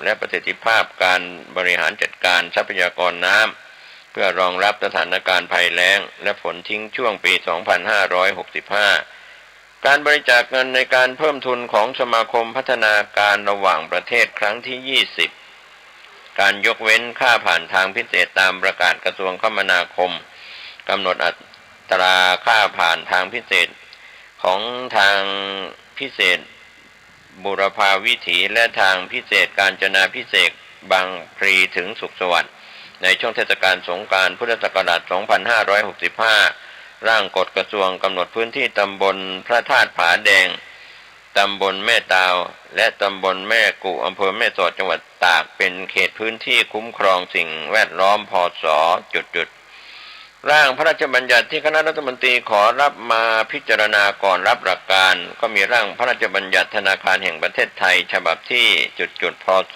และประสิทธิภาพการบริหารจัดการทรัพยากรน้ำเพื่อรองรับสถานการณ์ภัยแล้งและฝนทิ้งช่วงปี 2565 การบริจาคเงินในการเพิ่มทุนของสมาคมพัฒนาการระหว่างประเทศครั้งที่ 20 การยกเว้นค่าผ่านทางพิเศษตามประกาศกระทรวงคมนาคมกำหนดอัตราค่าผ่านทางพิเศษของทางพิเศษบุรพาวิถีและทางพิเศษกาญจนาพิเศษบางพลีถึงสุขสวัสดิ์ในช่วงเทศกาลสงกรานต์พุทธศักราช 2565 ร่างกฎกระทรวงกำหนดพื้นที่ตำบลพระธาตุผาแดงตำบลแม่ตาวและตำบลแม่กุอำเภอแม่สอดจังหวัดตากเป็นเขตพื้นที่คุ้มครองสิ่งแวดล้อมพศ.ร่างพระราชบัญญัติที่คณะรัฐมนตรีขอรับมาพิจารณาก่อนรับหลักการก็มีร่างพระราชบัญญัติธนาคารแห่งประเทศไทยฉบับที่พศ.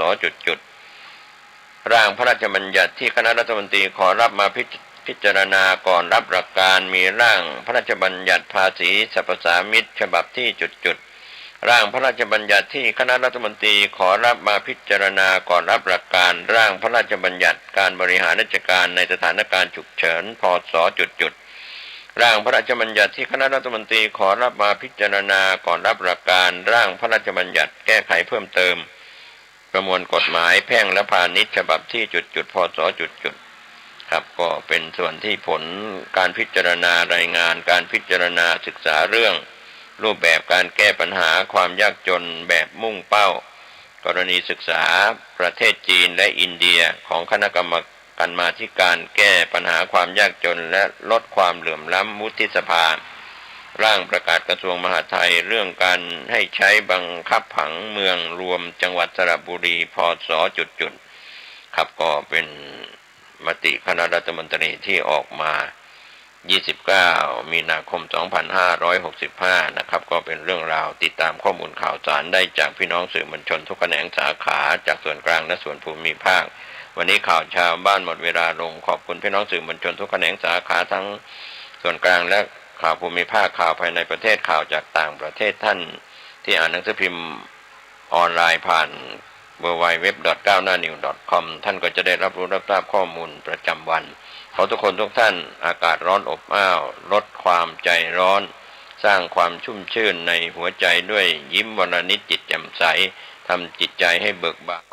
ร่างพระราชบัญญัติที่คณะรัฐมนตรีขอรับมาพิจารณาก่อนรับหลักการมีร่างพระราชบัญญัติภาษีสรรพสามิตฉบับที่ร่างพระราชบัญญัติที่คณะรัฐมนตรีขอรับมาพิจารณาก่อนรับหลักการร่างพระราชบัญญัติการบริหารราชการในสถานการณ์ฉุกเฉินพศ.ร่างพระราชบัญญัติที่คณะรัฐมนตรีขอรับมาพิจารณาก่อนรับหลักการร่างพระราชบัญญัติแก้ไขเพิ่มเติมประมวลกฎหมายแพ่งและพาณิชย์ฉบับที่พศ.ครับก็เป็นส่วนที่ผลการพิจารณารายงานการพิจารณาศึกษาเรื่องรูปแบบการแก้ปัญหาความยากจนแบบมุ่งเป้ากรณีศึกษาประเทศจีนและอินเดียของคณะกรรมการแก้ปัญหาความยากจนและลดความเหลื่อมล้ำวุฒิสภาร่างประกาศกระทรวงมหาดไทยเรื่องการให้ใช้บังคับผังเมืองรวมจังหวัดสระบุรีพศ.ครับก็เป็นมติคณะรัฐมนตรีที่ออกมา29 มีนาคม 2565 นะครับก็เป็นเรื่องราวติดตามข้อมูลข่าวสารได้จากพี่น้องสื่อมวลชนทุกแขนงสาขาจากส่วนกลางและส่วนภูมิภาควันนี้ข่าวชาวบ้านหมดเวลาลงขอบคุณพี่น้องสื่อมวลชนทุกแขนงสาขาทั้งส่วนกลางและข่าวภูมิภาคข่าวภายในประเทศข่าวจากต่างประเทศท่านที่อ่านหนังสือพิมพ์ออนไลน์ผ่าน www.9hnanews.com ท่านก็จะได้รับทราบข้อมูลประจำวันขอทุกคนทุกท่านอากาศร้อนอบอ้าวลดความใจร้อนสร้างความชุ่มชื่นในหัวใจด้วยยิ้มวันละนิดจิตแจ่มใสทำจิตใจให้เบิกบาน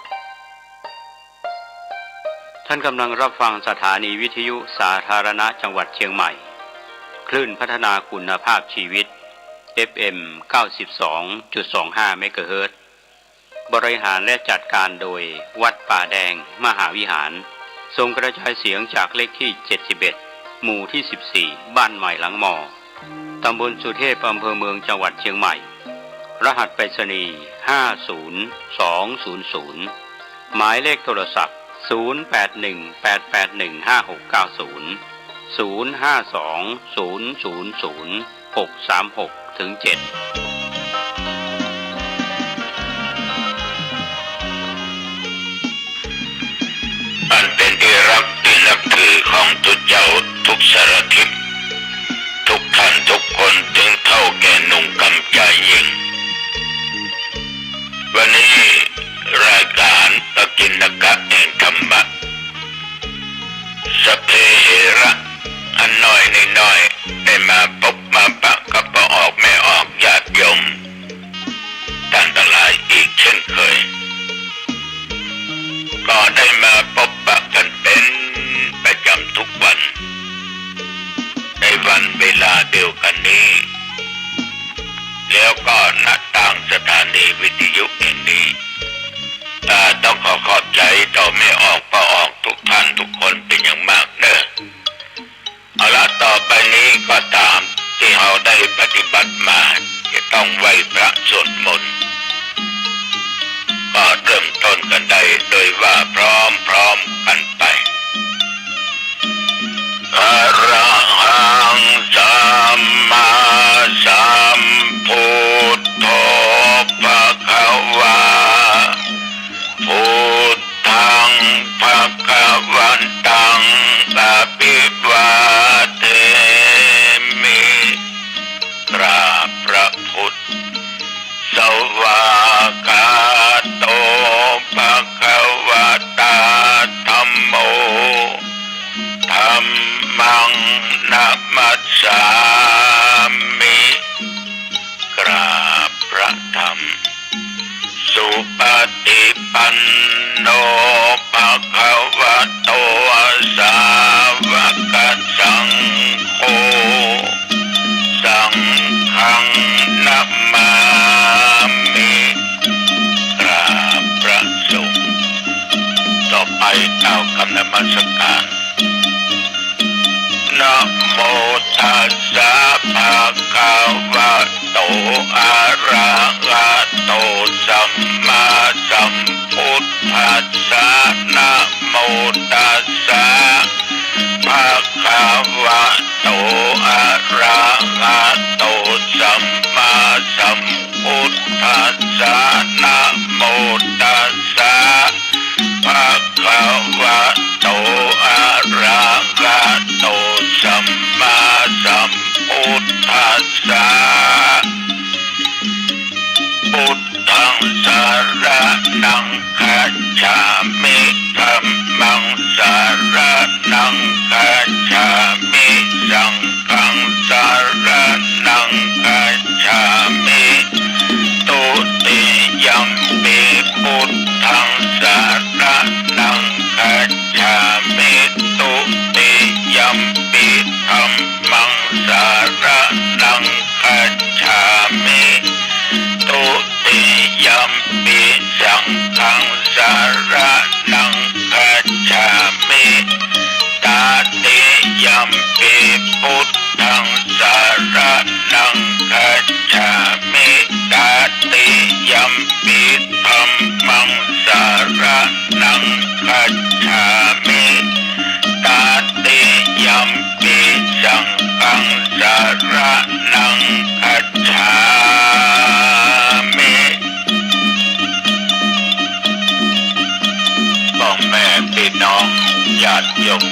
ท่านกำลังรับฟังสถานีวิทยุสาธารณะจังหวัดเชียงใหม่คลื่นพัฒนาคุณภาพชีวิต FM 92.25 เมกะเฮิรตซ์บริหารและจัดการโดยวัดป่าแดงมหาวิหารส่งกระจายเสียงจากเลขที่71หมู่ที่14บ้านใหม่หลังมอตำบลสุเทพอำเภอเมืองจังหวัดเชียงใหม่รหัสไปรษณีย์50200หมายเลขโทรศัพท์0818818815690520000636-7อันเป็นที่รักที่นับถือของทุกเจ้าทุกสารทิศทุกท่านทุกคนถึงเท่าแก่นุ่งกำใจยิ่งวันนี้รายการตะกินนกะแห่งธรรมะสเพเหระอันน้อยน้อยได้มาพบมาปะกับพ่อออกแม่ออกญาติโยมท่านทั้งหลายอีกเช่นเคยก็ได้มาพบปะกันเป็นประจำทุกวันในวันเวลาเดียวกันนี้แล้วก็ณต่างสถานีวิทยุแห่งนี้ต้องขอขอบใจต่อแม่ออกพ่อออกทุกท่านทุกคนเป็นอย่างมากเนอะเอาละต่อไปนี้ก็ตามที่เราได้ปฏิบัติมาจะต้องไหว้พระสวดมนต์ก็เริ่มต้นกันได้โดยว่าพร้อมกันไปอะระหังสัมมาสัมพุทโธภะคะวาพุทธังภะคะวันตังอะภิวาเทมิกราบพระพุทธสวากาโตภะคะ นมัสการนะโมตัสสะภะคะวะโตอะระหะโตสัมมาสัมพุทธัสสะนะโมตัสสะภะคะวะโตอะระหะโตสัมมาสัมพุทธัสสะนะโมตัสสะภะคะวะโตอะระหะโตสัมมาสัมพุทธัสสะพุทธังสรณังคัจฉามิธัมมังสรณังคัจฉามิสังฆังสรณังคัจฉามิตุติยัมปิพุทธังสรณังคัจฉามิตุติยัมปิธัมมังสรณังคัจฉามิตุติยัมปิสังฆังสรณังคัจฉามิตติยัมปิพุทธังสรณังคัจฉามิตติยัมปิธัมมังสรณังคัจฉามิตติยัมปิสังฆังสรณังคัจฉามิพ่อแม่พี่น้องญาติโยม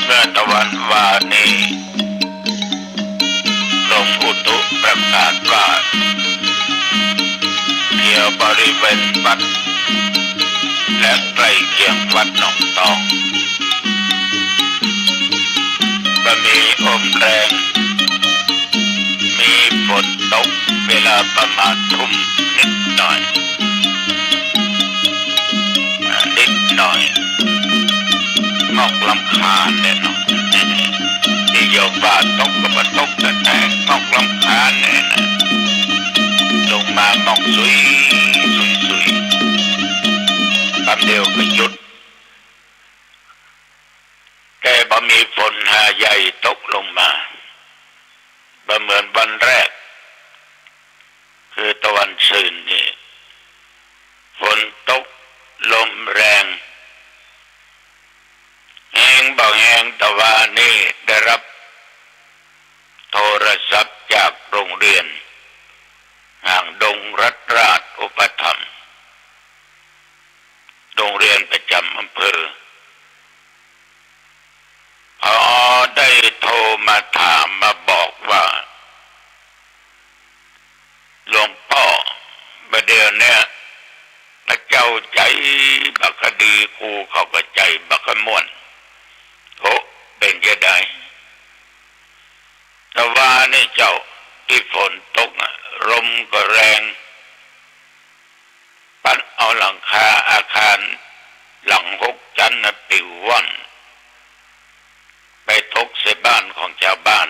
เมื่อตะวันวานีกรมอุตุประกาศว่าเที่ยวบริเวณวัดและใกล้เคียงวัดหนองตองจะมีลมแรงมีฝนตกเวลาประมาณทุ่มนิดหน่อยนอกลำคาญเนี่ยเนาะที่โยบาตกก็มาตกแต่นอกลำคาญเนี่ยนะลงมานอกสุยแป๊บเดียวก็หยุดแต่บ่มีฝนหาใหญ่ตกลงมาบ่เหมือนวันแรกคือตะวันซื่นนี่ฝนตกลมแรงแห้งเบาแห้งแต่ว่านี่ได้รับโทรศัพท์จากโรงเรียนห่างดงรัตราชอุปถัมภ์โรงเรียนประจำอำเภอพอได้โทรมาถามมาบอกว่าหลวงพ่อประเดี๋ยวเนี่ยพระเจ้าใจบักดีครูเขาก็ใจบักม่วนโอ้เป็นจะได้แต่ว่านี่เจ้าที่ฝนตกลมก็แรงปัดเอาหลังคาอาคารหลัง6 ชั้นปิวว่อนไปตกใส่บ้านของชาวบ้าน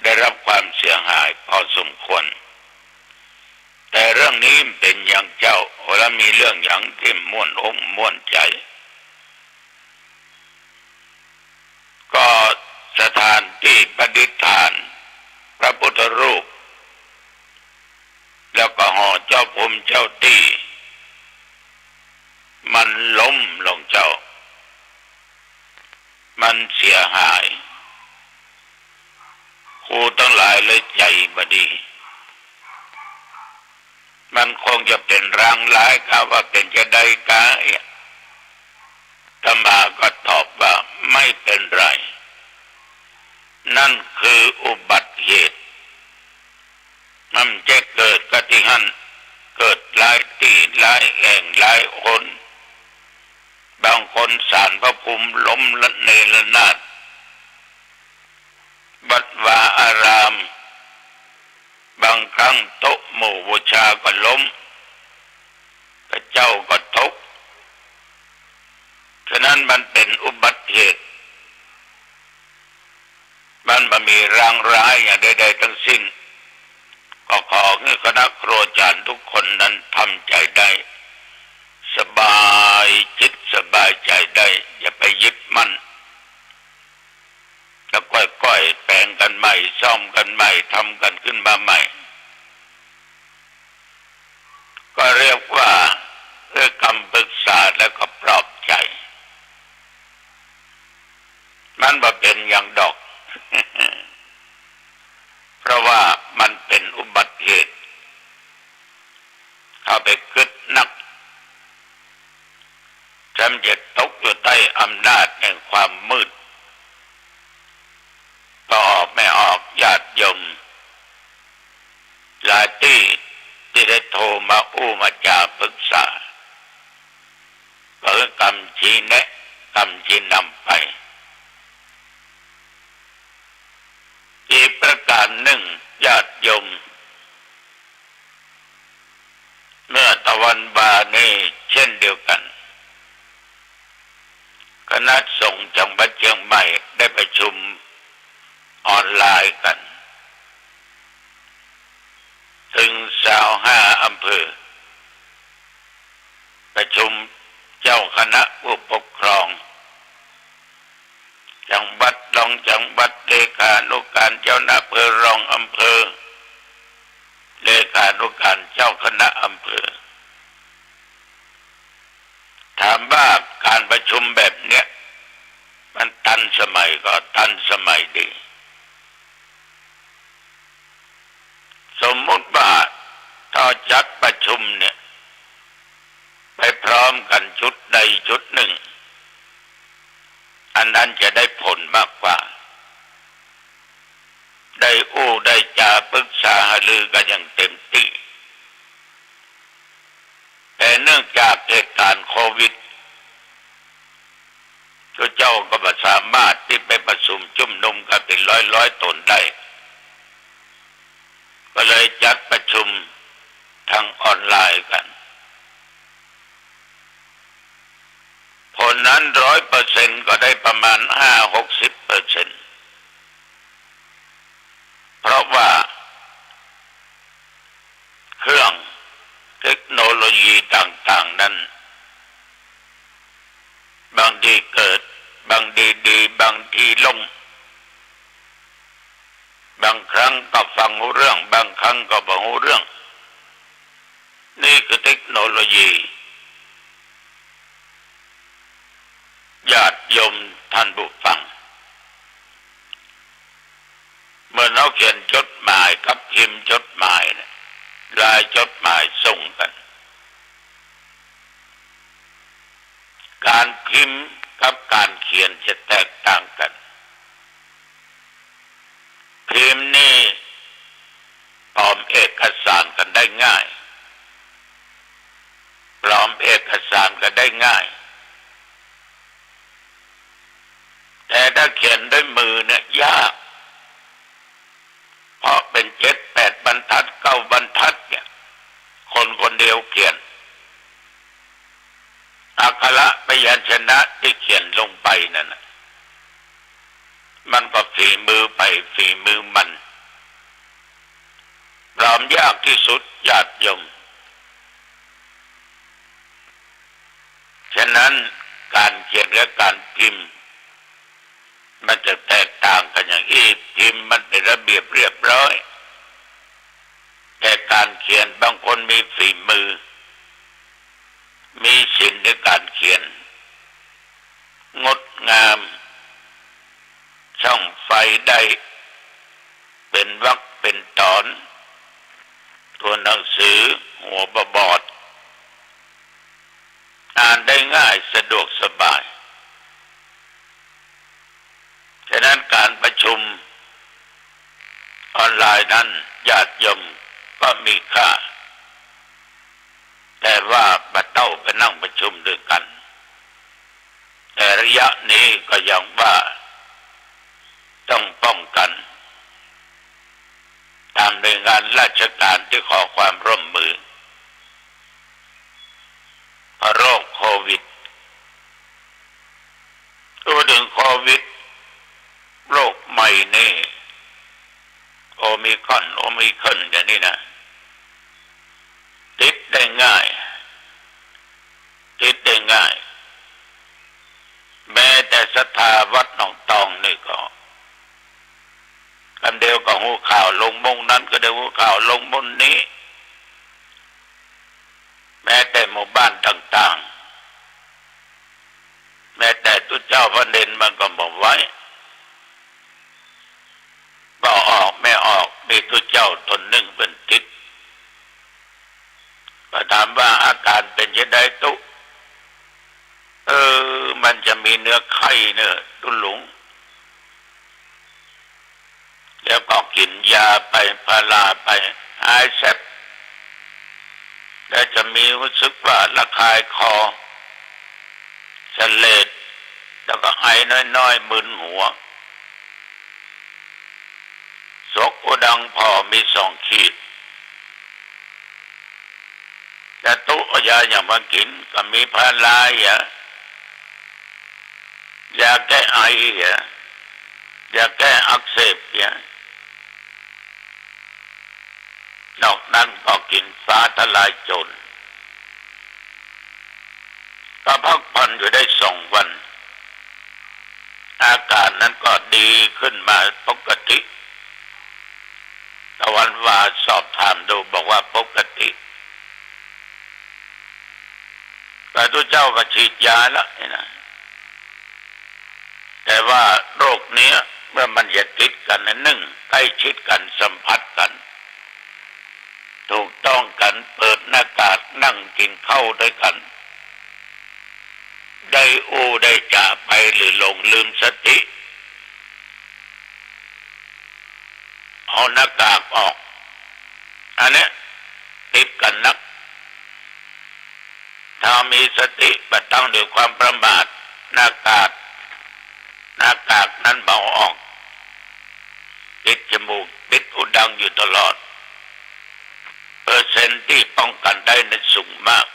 ได้รับความเสียหายพอสมควรแต่เรื่องนี้เป็นอย่างเจ้าและมีเรื่องอย่างที่ม่วนอกม่วนใจก็สถานที่ประดิษฐานพระพุทธรูปแล้วก็ห่อเจ้าภูมิเจ้าที่มันล้มลงเจ้ามันเสียหายครูทั้งหลายเลยใจบ่ดีมันคงจะเป็นรางร้ายครับว่าเป็นจะได้กาธรรมาก็ตอบว่าไม่เป็นไรนั่นคืออุบัติเหตุมันจะเกิดกติหันเกิดหลายที่หลายแห่งหลายคนบางคนศาลพระภูมิล้มละเนระนาดวัดวาอารามบางครั้งโต๊ะหมู่บูชาก็ล้มพระเจ้าก็ตกฉะนั้นมันเป็นอุบัติเหตุมันไม่มีรางร้ายอย่างใดๆทั้งสิ้นก็ขอให้คณะครูอาจารย์ทุกคนนั้นทำใจได้ จิตสบายใจได้อย่าไปยึดมั่นแล้วค่อยๆแปลงกันใหม่ซ่อมกันใหม่ทำกันขึ้นมาใหม่ก็เรียกว่าเรื่องคำปรึกษาแล้วก็ปลอบใจมันบ่เป็นอย่างดอก เพราะว่ามันเป็นอุบัติเหตุเข้าไปกึดนักจำจะตกอยู่ใต้อำนาจแห่งความมืดก็ออกไม่ออกญาติโยมหลายที่ได้โทรมามาจาปรึกษาก็คือกรรมชี้แนะกรรมชี้นำไปอีกประการหนึ่งญาติโยมเมื่อตะวันบ่ายนี้เช่นเดียวกันคณะสงฆ์จังหวัดเชียงใหม่ได้ประชุมออนไลน์กันถึง25 อำเภอประชุมเจ้าคณะผู้ปกครองจังหวัดรองจังหวัดเลขานุการเจ้าหน้าอำเภอรองอำเภอเลขานุการเจ้าคณะอำเภอถามว่าการประชุมแบบเนี้ยมันทันสมัยก็ทันสมัยดีสมมติว่าถ้าจัดประชุมเนี่ยไปพร้อมกันชุดใดชุดหนึ่งอันนั้นจะได้ผลมากกว่าได้ได้จาปรึกษาหารือกันอย่างเต็มที่แต่เนื่องจากเหตุการณ์โควิดเจ้าก็ไม่สามารถที่ไปประชุมจุ่มนุมกันเป็นร้อยตนได้ก็เลยจัดประชุมทางออนไลน์กันผลนั้น100%ก็ได้ประมาณ50-60%เพราะว่าเครื่องเทคโนโลยีต่างๆนั้นบางทีเกิดบางทีดีบางทีล่มบางครั้งก็ฟังรู้เรื่องบางครั้งก็บ่รู้เรื่องนี่คือเทคโนโลยีญาติโยมท่านผู้ฟังเมื่อเราเขียนจดหมายกับพิมพ์จดหมายเนี่ยลายจดหมายส่งกันการพิมพ์กับการเขียนจะแตกต่างกันพิมพ์นี่ปลอมเอกสารกันได้ง่ายปลอมเอกสารกันได้ง่ายแต่ถ้าเขียนด้วยมือเนี่ยยากเพราะเป็น7-8 บรรทัด9 บรรทัดเนี่ยคนเดียวเขียนอักขระพยัญชนะที่เขียนลงไปนั่นน่ะมันก็ฝีมือไปฝีมือมันปลอมยากที่สุดญาติโยมฉะนั้นการเขียนและการพิมพ์มันจะแตกต่างกันอย่างนี้พิมพ์มันเป็นระเบียบเรียบร้อยแต่การเขียนบางคนมีฝีมือมีศิลป์ในการเขียนงดงามช่องไฟได้เป็นวรรคเป็นตอนตัวหนังสือหัวบอดอ่านได้ง่ายสะดวกสบายฉะนั้นการประชุมออนไลน์นั้นญาติโยมก็มีค่าแต่ว่าบัดเต้าไปนั่งประชุมด้วยกันแต่ระยะนี้ก็ยังว่าต้องป้องกันตามหน่วยงานราชการที่ขอความร่วมมือเพราะโรคโควิดตัวถึงโควิดโรคใหม่นี่โอมิครอนอย่างนี้นะติดได้ง่าย ลงมงนั้นก็ได้หัวข่าวลงมงนี้แม้แต่หมู่บ้านต่างๆแม้แต่ตัวเจ้าพระเนนมันก็บอกไว้ก็ออกไม่ออกมีตัวเจ้าตนหนึ่งเป็นทิศก็ถามว่าอาการเป็นยังไงตุมันจะมีเนื้อไข้เนื้อตุหลงแล้วก็กินยาไปพาราไปหายแซ่บแล้วจะมีรู้สึกว่าระคายคอเสลดแล้วก็ไอน้อยๆมึนหัวศกอุดังพอมี2 ขีดแต่ตุยาอย่างมากินก็มีพารา ยาแก้ไอยาแก้อักเสบนอกนั้นก็กินฟ้าทลายโจรก็พักผ่อนอยู่ได้2 วันอาการนั้นก็ดีขึ้นมาปกติตะวันวาสอบถามดูบอกว่าปกติแต่ตัวเจ้าก็ฉีดยาแล้วนะแต่ว่าโรคนี้เมื่อมันจะติดกันใกล้ชิดกันสัมผัสกันถูกต้องกันเปิดหน้ากากนั่งกินข้าวด้วยกันได้ได้จ่าไปหรือหลงลืมสติเอาหน้ากากออกอันนี้ติดกันนักถ้ามีสติประตั้งด้วยความประมาทหน้ากากนั้นเบาออกปิดจมูกปิดอุดังอยู่ตลอดเปอร์เซ็นต์ที่ป้องกันได้นั้นสูงมาก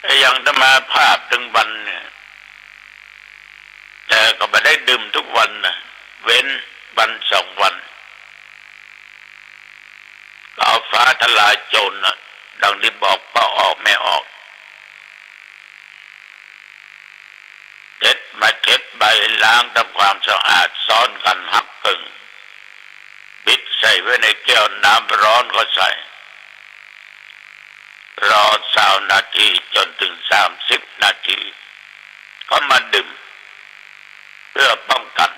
แต่อย่างธรรมาภาพถึงวันเนี่ยแต่ก็ไม่ได้ดื่มทุกวันนะเว้นวัน2 วันก็เอาฟ้าทลายโจรนะดังที่บอกก็ออกไม่ออกเช็ดใบล้างทำความสะอาดซ้อนกันหักกึ่งบิดใส่ไว้ในแก้วน้ำร้อนก็ใส่รอ20 นาทีจนถึง30 นาทีก็มาดื่มเพื่อป้องกัน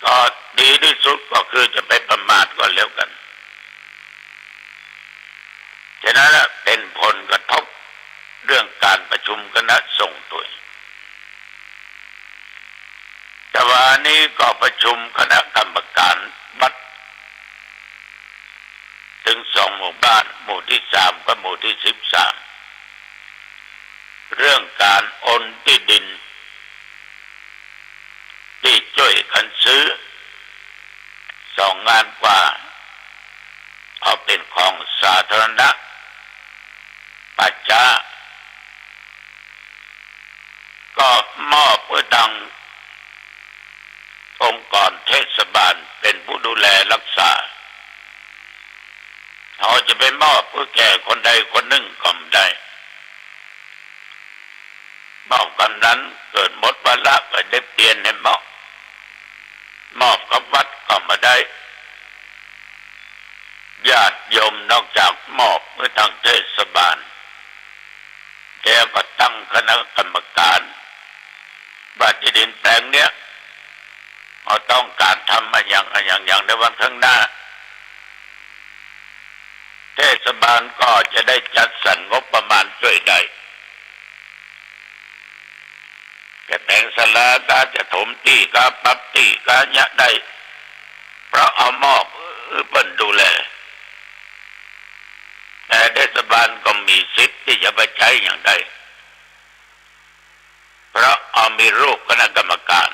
ก็ดีที่สุดก็คือจะไปประมาทก็แล้วกันฉะนั้นเป็นผลกระทบเรื่องการประชุมคณะสงฆ์ตัวแต่วันนี้ก็ประชุมคณะกรรมการวัดถึง2 หมู่บ้านหมู่ที่3กับหมู่ที่13เรื่องการโอนที่ดินที่ช่วยกันซื้อ2 งานกว่าเอาเป็นของสาธารณะปัจจาก็มอบเพื่อดังองค์กรเทศบาลเป็นผู้ดูแลรักษาเขาจะไปมอบเพื่อแก่คนใดคนหนึ่งก็ไม่ได้มอบกันนั้นเกิดหมดวาระก็ได้เปลี่ยนให้มอบกับวัดก็ไม่ได้ญาติโยมนอกจากมอบเพื่อทางเทศบาลแล้วก็ตั้งคณะกรรมการว่าที่ดินแปลงเนี้ยเราต้องการทำมาอย่างในวันข้างหน้าเทศบาลก็จะได้จัดสรรงบประมาณช่วยได้จะแต่งศาลาก็จะถมที่ก็ปรับที่ก็ยะได้เพราะเอามอบเปิ้นดูแลแต่เทศบาลก็มีสิทธิ์ที่จะไปใช้อย่างใดเพราะเอามีรูปคณะกรรมการ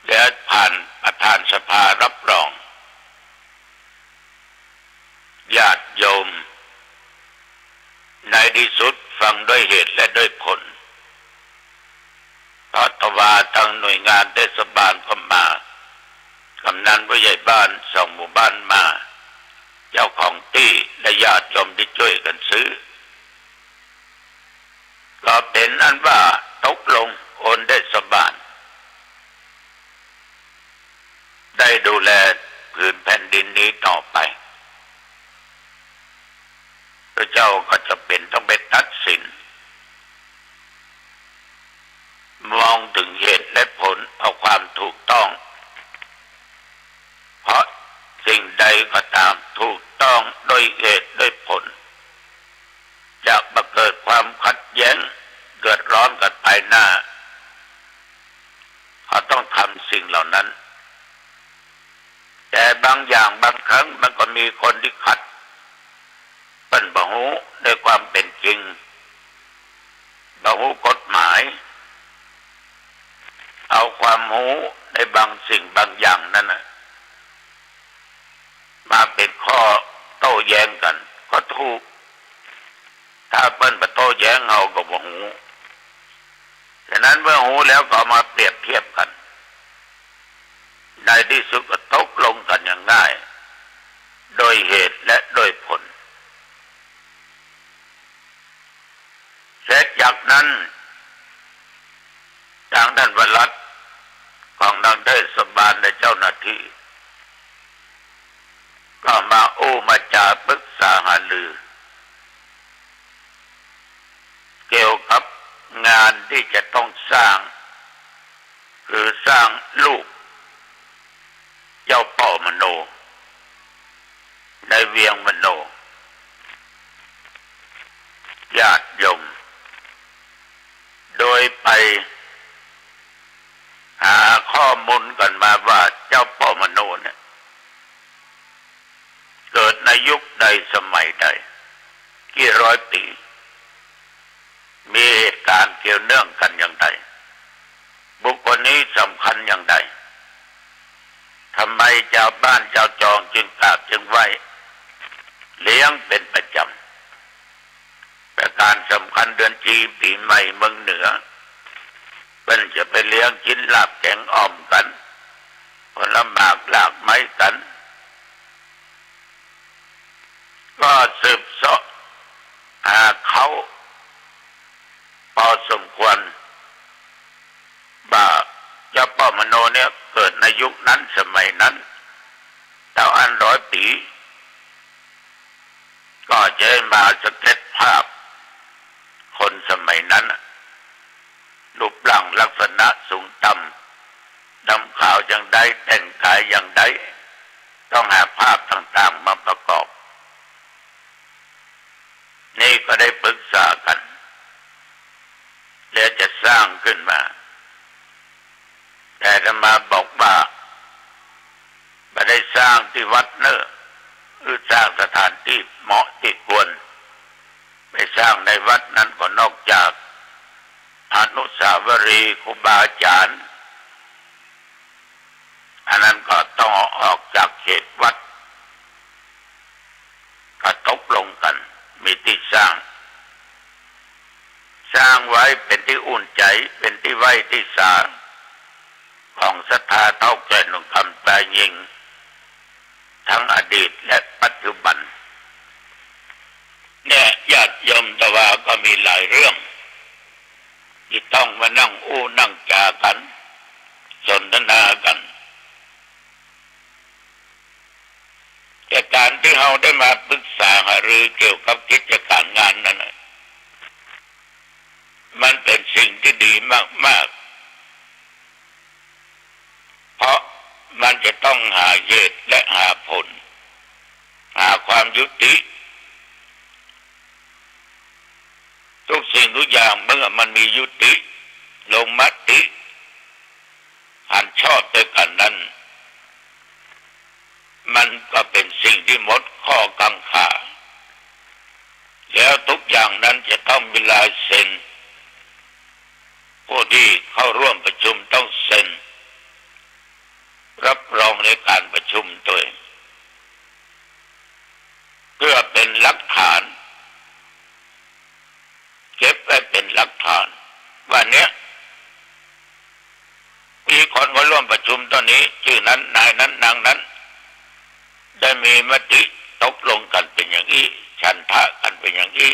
และผ่านประธานสภารับรองญาติโยมในที่สุดฟังด้วยเหตุและด้วยผลเพราะตว่าทางหน่วยงานเทศบาลก็มากำนันผู้ใหญ่บ้าน2 หมู่บ้านมาเจ้าของที่และญาติโยมที่ช่วยกันซื้อก็เป็นอันว่าตกลงโอนเทศบาล ให้ดูแลผืนแผ่นดินนี้ต่อไปพระเจ้าก็จะเป็นต้องไปตัดสินมองถึงเหตุและผลเอาความถูกต้องเพราะสิ่งใดก็ตามถูกต้องโดยเหตุโดยผลจะมาเกิดความขัดแย้งเกิดร้อนกันภายหน้าเขาต้องทำสิ่งเหล่านั้นแต่บางอย่างบางครั้งมันก็มีคนที่ขัดเป็นบ่ฮู้ในความเป็นจริงบ่ฮู้กฎหมายเอาความฮู้ในบางสิ่งบางอย่างนั้นน่ะมาเป็นข้อโต้แย้งกันก็ถูกถ้าเปิ้นมาโต้แย้งเอาก็บ่ฮู้ฉะนั้นเมื่อฮู้แล้วก็มาเปรียบเทียบกันในที่สุดก็ตกลงกันอย่างง่ายโดยเหตุและโดยผลเสร็จจากนั้นทางท่านวรัตน์ของทางเทศบาลและเจ้าหน้าที่ก็มามาจาปรึกษาหารือเกี่ยวกับงานที่จะต้องสร้างคือสร้างลูกเจ้าป่อมโนในเวียงมโนญาติโยมโดยไปหาข้อมูลกันมาว่าเจ้าป่อมโนเนี่ยเกิดในยุคใดสมัยใดกี่ร้อยปีมีเหตุการณ์เกี่ยวเนื่องกันอย่างไรบุคคลนี้สำคัญอย่างไรทำไมชาวบ้านชาวจองจึงกราบจึงไหว้เลี้ยงเป็นประจำแต่การสำคัญเดือนจีปีใหม่เมืองเหนือเป็นจะไปเลี้ยงกินลาบแกงอ่อมกันผลหมากหลากไม้กันก็สืบเสาะหาเขาพอสมควรว่าเจ้าป่อมโนเนี่ยเกิดในยุคนั้นสมัยนั้นแต่อันร้อยปีก็จะมาสเก็ตภาพคนสมัยนั้นรูปร่างลักษณะสูงต่ำดำขาวอย่างใดแต่งกายอย่างใดต้องหาภาพต่างๆมาประกอบนี่ก็ได้ปรึกษากันแล้วจะสร้างขึ้นมาแต่อาตมาบอกว่าไม่ได้สร้างที่วัดเนอะหรือสร้างสถานที่เหมาะที่ควรไปสร้างในวัดนั้นก็นอกจากอนุสาวรีย์ครูบาอาจารย์อันนั้นก็ต้องออกจากเขตวัดก็ตกลงกันมีที่สร้างไว้เป็นที่อุ่นใจเป็นที่ไว้ที่สาของศรัทธาเท่าแก่นของคำแปลยิงทั้งอดีตและปัจจุบันเนี่ยญาติโยมแต่ว่าก็มีหลายเรื่องที่ต้องมานั่งนั่งจากันสนทนากันแต่การที่เราได้มาปรึกษาหารือเกี่ยวกับกิจการงานนั้นมันเป็นสิ่งที่ดีมากๆเพราะมันจะต้องหาเหตุและหาผลหาความยุติทุกสิ่งทุกอย่างเมื่อมันมียุติลงมติหันชอบด้วยกันนั้นมันก็เป็นสิ่งที่หมดข้อกังขาแล้วทุกอย่างนั้นจะต้องมีลายเซ็นผู้ที่เข้าร่วมประชุมต้องเซ็นรับรองในการประชุมด้วยเพื่อเป็นหลักฐานเก็บไว้เป็นหลักฐานว่าเนี้ยมีคนมาร่วมประชุมตอนนี้ชื่อนั้นนายนั้นนางนั้นได้มีมติตกลงกันเป็นอย่างนี้ฉันทะกันเป็นอย่างนี้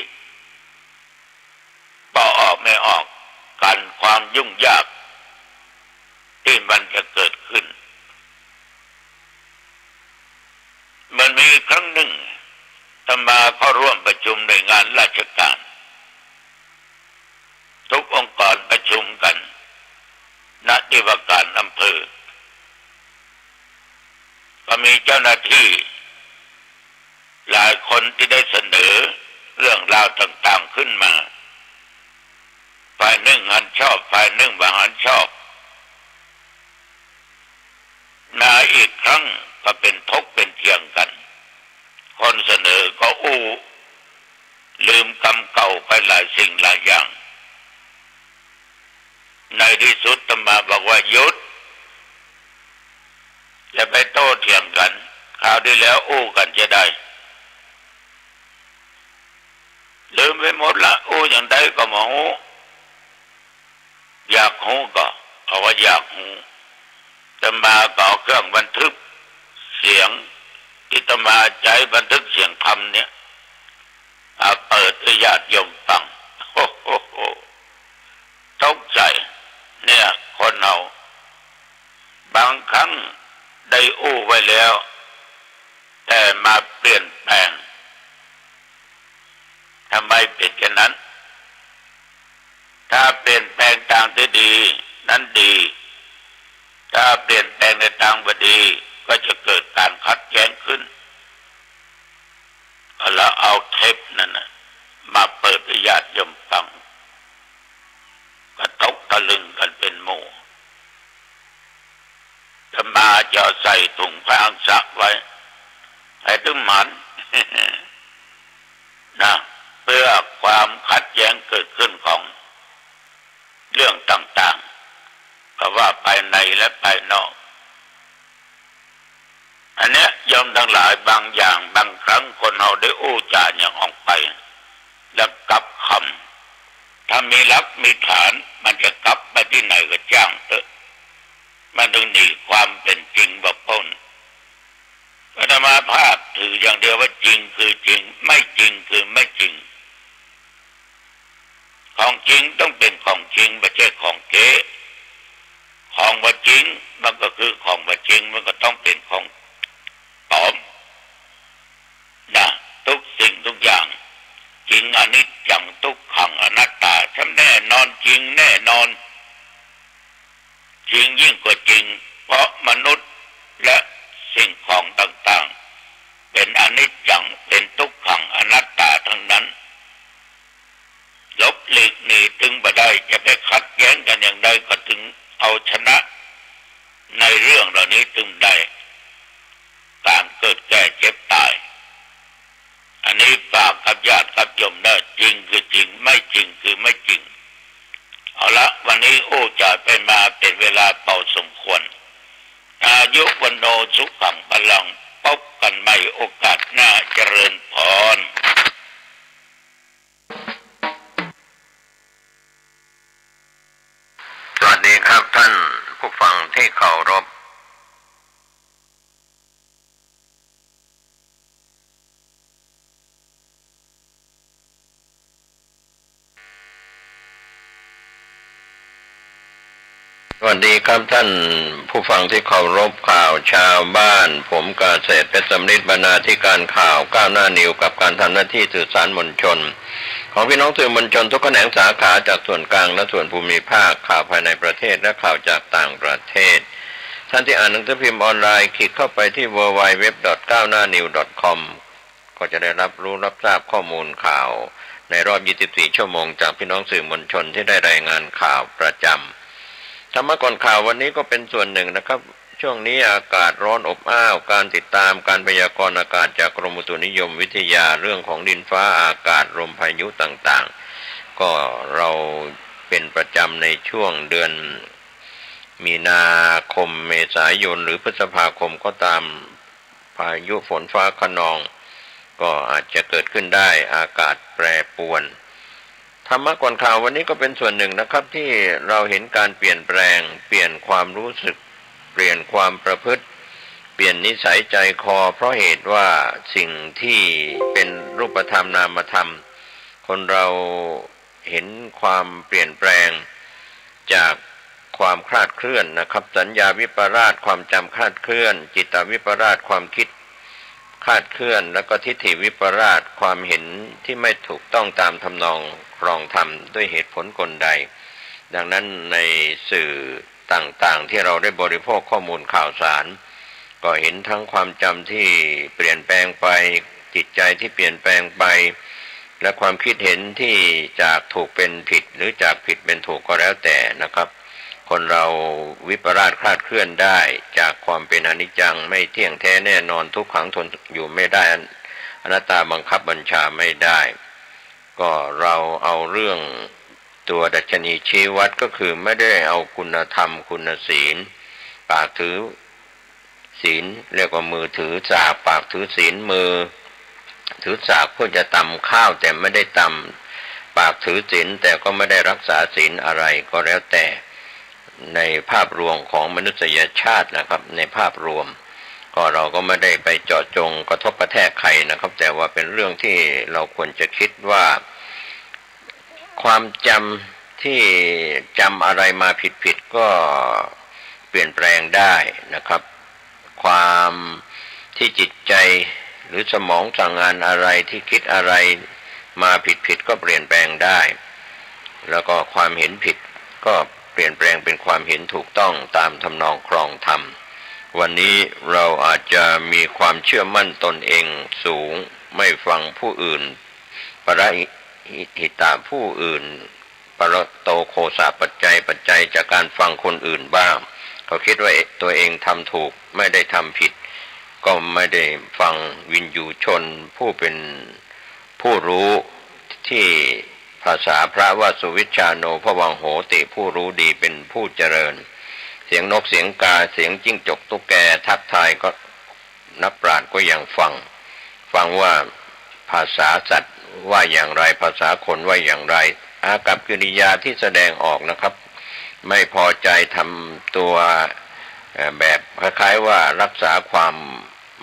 พอออกไม่ออกกันความยุ่งยากที่มันจะเกิดขึ้น มันมีครั้งหนึ่งอาตมาเข้าร่วมประชุมในงานราชการทุกองค์กรประชุมกันณที่ว่าการอำเภอก็มีเจ้าหน้าที่หลายคนที่ได้เสนอเรื่องราวต่างๆขึ้นมาฝ่ายหนึ่งหันชอบฝ่ายหนึ่งบ่หันชอบมาอีกครั้งก็เป็นทกเป็นเถียงกันคนเสนอก็ลืมกรรมเก่าไปหลายสิ่งหลายอย่างในที่สุดอาตมาบอกว่าหยุดอย่าไปโต้เถียงกันคราวที่แล้วกันจะได้ลืมไปหมดละอย่างใดก็มาอยากก็เอาว่าอยากอาตมาก็เอาเครื่องบันทึกเสียงที่อาตมาใช้บันทึกเสียงธรรมเนี่ยเปิดให้ญาติโยมฟังตกใจเนี่ยคนเราบางครั้งได้ไว้แล้วแต่มาเปลี่ยนแปลงทำไมเป็นอย่างนั้นถ้าเปลี่ยนแปลงทางที่ดีนั้นดีถ้าเปลี่ยนแปลงในทางไม่ดีก็จะเกิดการขัดแย้งขึ้นแล้วเอาเทปนั่นนะมาเปิดให้ญาติโยมฟังก็ตกตะลึงกันเป็นหมู่จะมาจะใส่ถุงพลาสติกไว้ให้ถึงมัน นะเพื่อความขัดแย้งเกิดขึ้นของเรื่องต่างๆก็ว่าภายในและภายนอกอันเนี้ยยอมทั้งหลายบางอย่างบางครั้งคนเราได้จาอย่างออกไปแล้วกลับคำถ้ามีหลักมีฐานมันจะกลับไปที่ไหนก็จ้างเถอะมันต้องหนีความเป็นจริงแบบพ้นอาตมาภาพถืออย่างเดียวว่าจริงคือจริงไม่จริงคือไม่จริงของจริงต้องเป็นของจริงไม่ใช่ของเก๊ของว่าจริงมันก็คือของว่าจริงมันก็ต้องเป็นของปลอมนะทุกสิ่งทุกอย่างจริงอนิจจังทุกขังอนัตตาทำแน่นอนจริงแน่นอนจริงยิ่งกว่าจริงเพราะมนุษย์และสิ่งของต่างๆเป็นอนิจจังเป็นทุกขังอนัตตาทั้งนั้นลบหลีกหนีถึงบ่ได้จะไปขัดแย้งกันอย่างใดก็ถึงเอาชนะในเรื่องเหล่านี้ถึงได้การเกิดแก่เจ็บตายอันนี้ฝากกับญาติกับโยมได้จริงคือจริงไม่จริงคือไม่จริงเอาละวันนี้จะไปมาเป็นเวลาเป่าสมควรอายุวันโนสุขังพลังพบกันใหม่โอกาสหน้าเจริญพรสวัสดีครับท่านผู้ฟังที่เคารพสวัสดีครับท่านผู้ฟังที่เคารพข่าวชาวบ้านผมเกษตรเพชรสำริดบรรณาธิการข่าวก้าวหน้านิวกับการทำหน้าที่สื่อสารมวลชนของพี่น้องสื่อมวลชนทุกแขนงสาขาจากส่วนกลางและส่วนภูมิภาคข่าวภายในประเทศและข่าวจากต่างประเทศท่านที่อ่านหนังสือพิมพ์ออนไลน์คลิกเข้าไปที่ www.9hnanew.com ก็จะได้รับทราบข้อมูลข่าวในรอบ24ชั่วโมงจากพี่น้องสื่อมวลชนที่ได้รายงานข่าวประจำธรรมะก่อนข่าววันนี้ก็เป็นส่วนหนึ่งนะครับช่วงนี้อากาศร้อนอบอ้าวการติดตามการพยากรณ์อากาศจากกรมอุตุนิยมวิทยาเรื่องของดินฟ้าอากาศลมพายุต่างๆก็เราเป็นประจำในช่วงเดือนมีนาคมเมษายนหรือพฤษภาคมก็ตามพายุฝนฟ้าคะนองก็อาจจะเกิดขึ้นได้อากาศแปรปรวนธรรมะก่อนข่าววันนี้ก็เป็นส่วนหนึ่งนะครับที่เราเห็นการเปลี่ยนแปลงเปลี่ยนความรู้สึกเปลี่ยนความประพฤติเปลี่ยนนิสัยใจคอเพราะเหตุว่าสิ่งที่เป็นรูปธรรมนามธรรมคนเราเห็นความเปลี่ยนแปลงจากความคลาดเคลื่อนนะครับสัญญาวิปลาสความจำคลาดเคลื่อนจิตวิปลาสความคิด คลาดเคลื่อนแล้วก็ทิฏฐิวิปลาสความเห็นที่ไม่ถูกต้องตามทำนองครองธรรมด้วยเหตุผลกลใดดังนั้นในสื่อต่างๆที่เราได้บริโภคข้อมูลข่าวสารก็เห็นทั้งความจำที่เปลี่ยนแปลงไปจิตใจที่เปลี่ยนแปลงไปและความคิดเห็นที่จากถูกเป็นผิดหรือจากผิดเป็นถูกก็แล้วแต่นะครับคนเราวิปลาสคลาดเคลื่อนได้จากความเป็นอนิจจังไม่เที่ยงแท้แน่นอนทุกขังทนอยู่ไม่ได้อนัตตาบังคับบัญชาไม่ได้ก็เราเอาเรื่องตัวดัชนีชี้วัดก็คือไม่ได้เอาคุณธรรมคุณศีลปากถือศีลเรียกว่ามือถือสากปากถือศีลมือถือสากเพื่อจะตำข้าวแต่ไม่ได้ตำปากถือศีลแต่ก็ไม่ได้รักษาศีลอะไรก็แล้วแต่ในภาพรวมของมนุษยชาตินะครับในภาพรวมก็เราก็ไม่ได้ไปเจาะจงกระทบกระแทกใครนะครับแต่ว่าเป็นเรื่องที่เราควรจะคิดว่าความจำที่จำอะไรมาผิดๆก็เปลี่ยนแปลงได้นะครับความที่จิตใจหรือสมองสั่งงานอะไรที่คิดอะไรมาผิดๆก็เปลี่ยนแปลงได้แล้วก็ความเห็นผิดก็เปลี่ยนแปลงเป็นความเห็นถูกต้องตามทำนองครองธรรมวันนี้เราอาจจะมีความเชื่อมั่นตนเองสูงไม่ฟังผู้อื่นปรหิตาผู้อื่นปรโตโคสาปัจจัยจากการฟังคนอื่นบ้างเขาคิดว่าตัวเองทำถูกไม่ได้ทำผิดก็ไม่ได้ฟังวินยูชนผู้เป็นผู้รู้ที่ภาษาพระว่าสุวิชชาโนภวังโหติผู้รู้ดีเป็นผู้เจริญเสียงนกเสียงกาเสียงจิ้งจกตุ๊กแกทักทายก็นักปราชญ์ก็ยังฟังว่าภาษาสัตว์ว่าอย่างไรภาษาคนว่าอย่างไรอากัปกิริยาที่แสดงออกนะครับไม่พอใจทำตัวแบบคล้ายๆว่ารักษาความ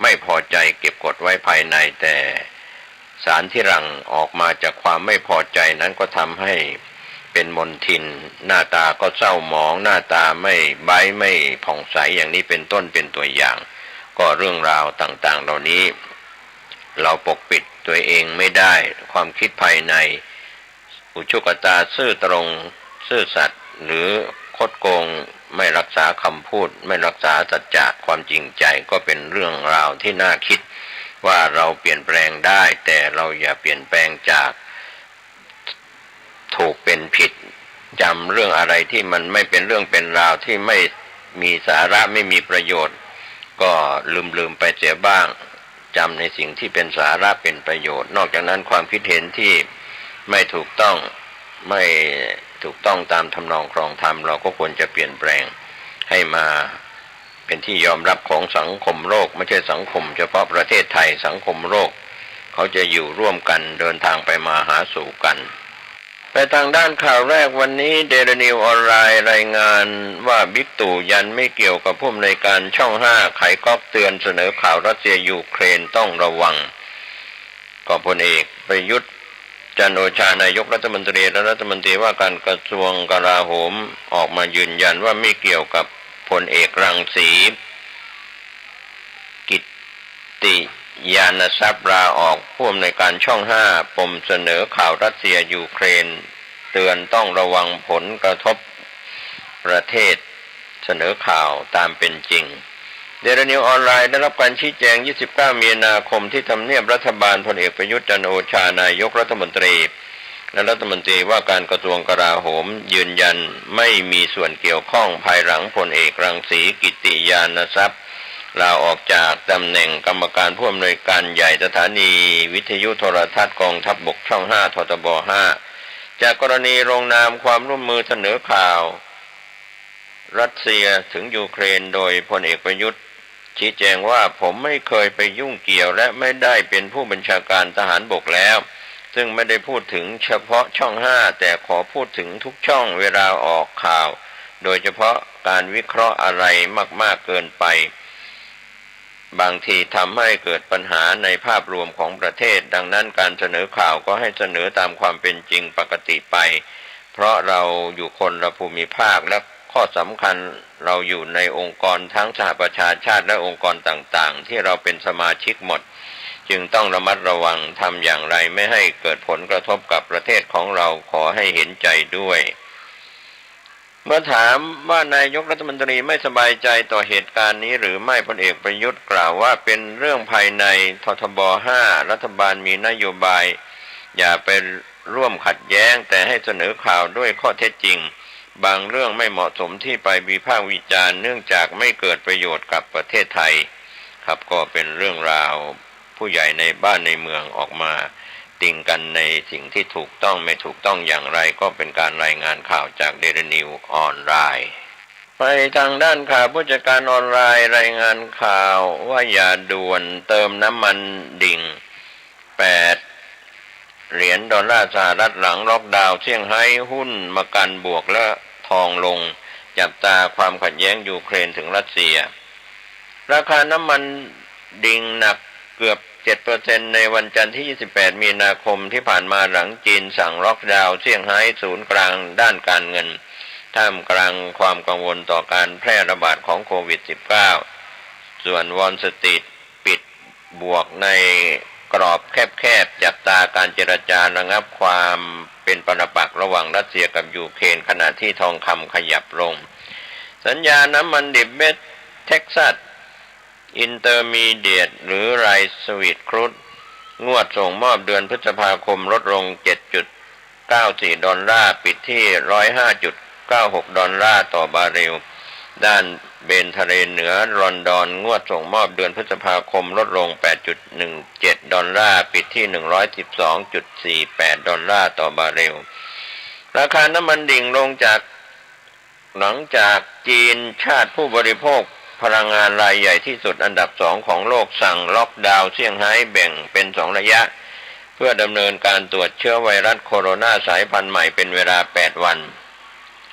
ไม่พอใจเก็บกดไว้ภายในแต่สารที่หลั่งออกมาจากความไม่พอใจนั้นก็ทำให้เป็นมลทินหน้าตาก็เศร้าหมองหน้าตาไม่ใบไม่ผ่องใสอย่างนี้เป็นต้นเป็นตัวอย่างก็เรื่องราวต่างๆเหล่านี้เราปกปิดตัวเองไม่ได้ความคิดภายในอุชุกตาซื่อตรงซื่อสัตย์หรือคดโกงไม่รักษาคำพูดไม่รักษาสัจจะความจริงใจก็เป็นเรื่องราวที่น่าคิดว่าเราเปลี่ยนแปลงได้แต่เราอย่าเปลี่ยนแปลงจากถูกเป็นผิดจำเรื่องอะไรที่มันไม่เป็นเรื่องเป็นราวที่ไม่มีสาระไม่มีประโยชน์ก็ลืมไปเสียบ้างจำในสิ่งที่เป็นสาระเป็นประโยชน์นอกจากนั้นความคิดเห็นที่ไม่ถูกต้องตามทำนองครองธรรมเราก็ควรจะเปลี่ยนแปลงให้มาเป็นที่ยอมรับของสังคมโลกไม่ใช่สังคมเฉพาะประเทศไทยสังคมโลกเขาจะอยู่ร่วมกันเดินทางไปมาหาสู่กันไปทางด้านข่าวแรกวันนี้เดลินิวออนไลน์รายงานว่าบิ๊กตู่ยันไม่เกี่ยวกับผู้อำนวยการช่อง5ไขก๊อกเตือนเสนอข่าวรัสเซียยูเครนต้องระวังก็พลเอกประยุทธ์จันทร์โอชานายกรัฐมนตรีและรัฐมนตรีว่าการกระทรวงกลาโหมออกมายืนยันว่าไม่เกี่ยวกับพลเอกรังสีกิตติยานทรัพย์ลาออกผู้อำนวยการช่อง5ปมเสนอข่าวรัสเซียยูเครนเตือนต้องระวังผลกระทบประเทศเสนอข่าวตามเป็นจริงเดลินิวออนไลน์ได้รับการชี้แจง29มีนาคมที่ทำเนียบรัฐบาลพลเอกประยุทธ์จันทร์โอชานายกรัฐมนตรีและรัฐมนตรีว่าการกระทรวงกลาโหมยืนยันไม่มีส่วนเกี่ยวข้องภายหลังพลเอกรังสีกิตติยานทรัพย์ลาออกจากตำแหน่งกรรมการผู้อำนวยการใหญ่สถานีวิทยุโทรทัศน์กองทัพบกช่อง5ททบ5จากกรณีลงนามความร่วมมือเสนอข่าวรัสเซียถึงยูเครนโดยพลเอกประยุทธ์ชี้แจงว่าผมไม่เคยไปยุ่งเกี่ยวและไม่ได้เป็นผู้บัญชาการทหารบกแล้วซึ่งไม่ได้พูดถึงเฉพาะช่อง5แต่ขอพูดถึงทุกช่องเวลาออกข่าวโดยเฉพาะการวิเคราะห์อะไรมากๆเกินไปบางทีทำให้เกิดปัญหาในภาพรวมของประเทศดังนั้นการเสนอข่าวก็ให้เสนอตามความเป็นจริงปกติไปเพราะเราอยู่คนละภูมิภาคและ ข้อสำคัญเราอยู่ในองค์กรทั้งสหประชาชาติและองค์กรต่างๆที่เราเป็นสมาชิกหมดจึงต้องระมัดระวังทำอย่างไรไม่ให้เกิดผลกระทบกับประเทศของเราขอให้เห็นใจด้วยเมื่อถามว่านายกรัฐมนตรีไม่สบายใจต่อเหตุการณ์นี้หรือไม่พลเอกประยุทธ์กล่าวว่าเป็นเรื่องภายในททบ5รัฐบาลมีนโยบายอย่าไปร่วมขัดแย้งแต่ให้เสนอข่าวด้วยข้อเท็จจริงบางเรื่องไม่เหมาะสมที่ไปวิพากษ์วิจารณ์เนื่องจากไม่เกิดประโยชน์กับประเทศไทยครับก็เป็นเรื่องราวผู้ใหญ่ในบ้านในเมืองออกมาติงกันในสิ่งที่ถูกต้องไม่ถูกต้องอย่างไรก็เป็นการรายงานข่าวจากเดลินิวออนไลน์ไปทางด้านข่าวผู้จัดการออนไลน์รายงานข่าวว่าอย่าด่วนเติมน้ำมันดิ่ง8 เหรียญดอลลาร์สหรัฐหลังล็อกดาวน์เซี่ยงไฮ้หุ้นมากันบวกและทองลงจับตาความขัดแย้งยูเครนถึงรัสเซียราคาน้ำมันดิ่งหนักเกือบ 7% ในวันจันทร์ที่ 28 มีนาคมที่ผ่านมาหลังจีนสั่งล็อกดาวน์เซี่ยงไฮ้ศูนย์กลางด้านการเงินท่ามกลางความกังวลต่อการแพร่ระบาดของโควิด -19 ส่วนวอลสตรีทปิดบวกในกรอบแคบๆจับตาการเจรจาระงับความเป็นปรปักษ์ระหว่างรัสเซียกับยูเครนขณะที่ทองคำขยับลงสัญญาน้ำมันดิบเวสเท็กซัสอินเตอร์มีเดียตหรือไรซ์สวีทครูดงวดส่งมอบเดือนพฤษภาคมลดลง 7.94 ดอลลาร์ปิดที่ 105.96 ดอลลาร์ต่อบาร์เรลด้านเบนทะเลเหนือลอนดอนงวดส่งมอบเดือนพฤษภาคมลดลง 8.17 ดอลลาร์ปิดที่ 112.48 ดอลลาร์ต่อบาร์เรลราคาน้ำมันดิ่งลงหลังจากจีนชาติผู้บริโภคพลังงานรายใหญ่ที่สุดอันดับ2ของโลกสั่งล็อกดาวน์เซี่ยงไฮ้แบ่งเป็น2ระยะเพื่อดำเนินการตรวจเชื้อไวรัสโคโรนาสายพันธุ์ใหม่เป็นเวลา8 วัน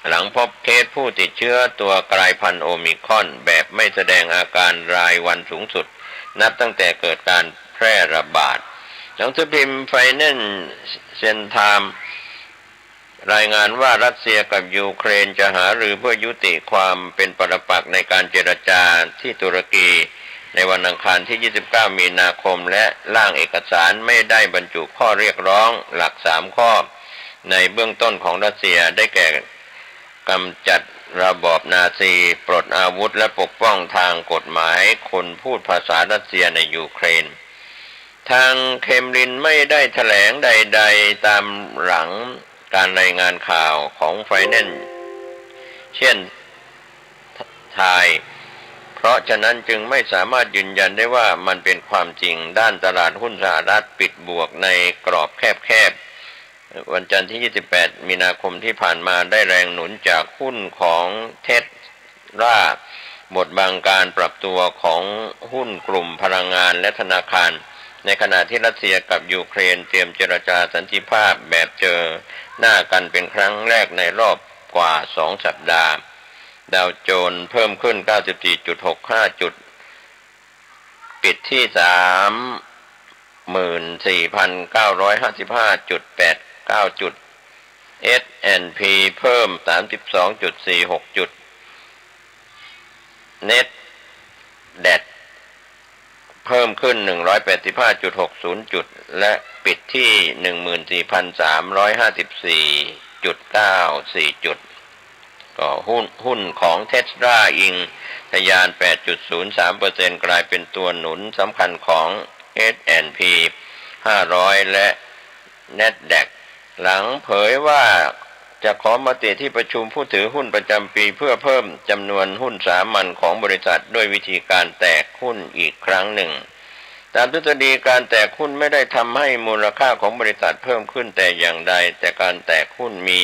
หลังพบเคสผู้ติดเชื้อตัวกลายพันธุ์โอมิครอนแบบไม่แสดงอาการรายวันสูงสุดนับตั้งแต่เกิดการแพร่ระบาดหนังสือพิมพ์ไฟแนนซ์ไทม์รายงานว่ารัสเซียกับยูเครนจะหารือเพื่อยุติความเป็นปรปักษ์ในการเจรจาที่ตุรกีในวันอังคารที่ 29 มีนาคมและร่างเอกสารไม่ได้บรรจุข้อเรียกร้องหลัก3 ข้อในเบื้องต้นของรัสเซียได้แก่กำจัดระบอบนาซีปลดอาวุธและปกป้องทางกฎหมายคนพูดภาษารัสเซียในยูเครนทางเคมรินไม่ได้แถลงใดๆตามหลังการรายงานข่าวของไฟแนนซ์เช่นไทยเพราะฉะนั้นจึงไม่สามารถยืนยันได้ว่ามันเป็นความจริงด้านตลาดหุ้นสหรัฐปิดบวกในกรอบแคบๆวันจันทร์ที่ 28 มีนาคมที่ผ่านมาได้แรงหนุนจากหุ้นของเทสลาบทบังการปรับตัวของหุ้นกลุ่มพลังงานและธนาคารในขณะที่รัสเซียกับยูเครนเตรียมเจรจาสันติภาพแบบเจอหน้ากันเป็นครั้งแรกในรอบกว่า2 สัปดาห์ดาวโจนส์เพิ่มขึ้น 94.65 จุดปิดที่ 34,955.89 จุด S&P เพิ่ม 32.46 จุด Net DAXเพิ่มขึ้น 185.60 จุดและปิดที่ 14,354.94 จุดก็หุ้นของเทสลาอิงทะยาน 8.03% กลายเป็นตัวหนุนสำคัญของ S&P 500 และ NASDAQ หลังเผยว่าจะขอมติที่ประชุมผู้ถือหุ้นประจำปีเพื่อเพิ่มจำนวนหุ้นสามัญของบริษัทด้วยวิธีการแตกหุ้นอีกครั้งหนึ่งตามทฤษฎีการแตกหุ้นไม่ได้ทำให้มูลค่าของบริษัทเพิ่มขึ้นแต่อย่างใดแต่การแตกหุ้นมี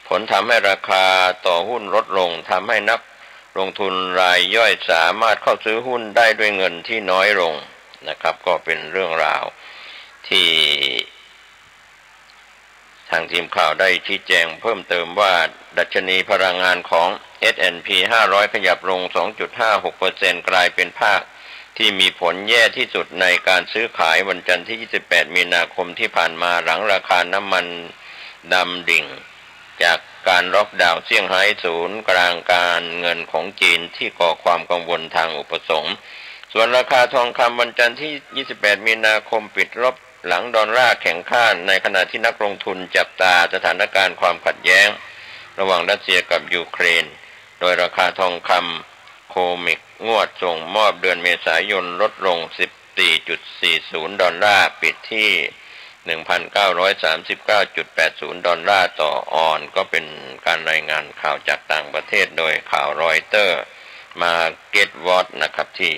ผลทำให้ราคาต่อหุ้นลดลงทำให้นักลงทุนรายย่อยสามารถเข้าซื้อหุ้นได้ด้วยเงินที่น้อยลงนะครับก็เป็นเรื่องราวที่ทางทีมข่าวได้ชี้แจงเพิ่มเติมว่าดัชนีพลังงานของ S&P 500 ขยับลง 2.56% กลายเป็นภาคที่มีผลแย่ที่สุดในการซื้อขายวันจันทร์ที่ 28 มีนาคมที่ผ่านมาหลังราคาน้ำมันดำดิ่ง จากการล็อกดาวน์เซี่ยงไฮ้ศูนย์กลางการเงินของจีนที่ก่อความกังวลทางอุปสงค์ส่วนราคาทองคำวันจันทร์ที่ 28 มีนาคมปิดลบหลังดอลลาร์แข็งค่าในขณะที่นักลงทุนจับตาสถานการณ์ความขัดแย้งระหว่างรัสเซียกับยูเครนโดยราคาทองคำโคมิกงวดส่งมอบเดือนเมษายนลดลง 14.40 ดอลลาร์ปิดที่ 1,939.80 ดอลลาร์ต่อออนซ์ก็เป็นการรายงานข่าวจากต่างประเทศโดยข่าวรอยเตอร์มาเก็ตวอตนะครับที่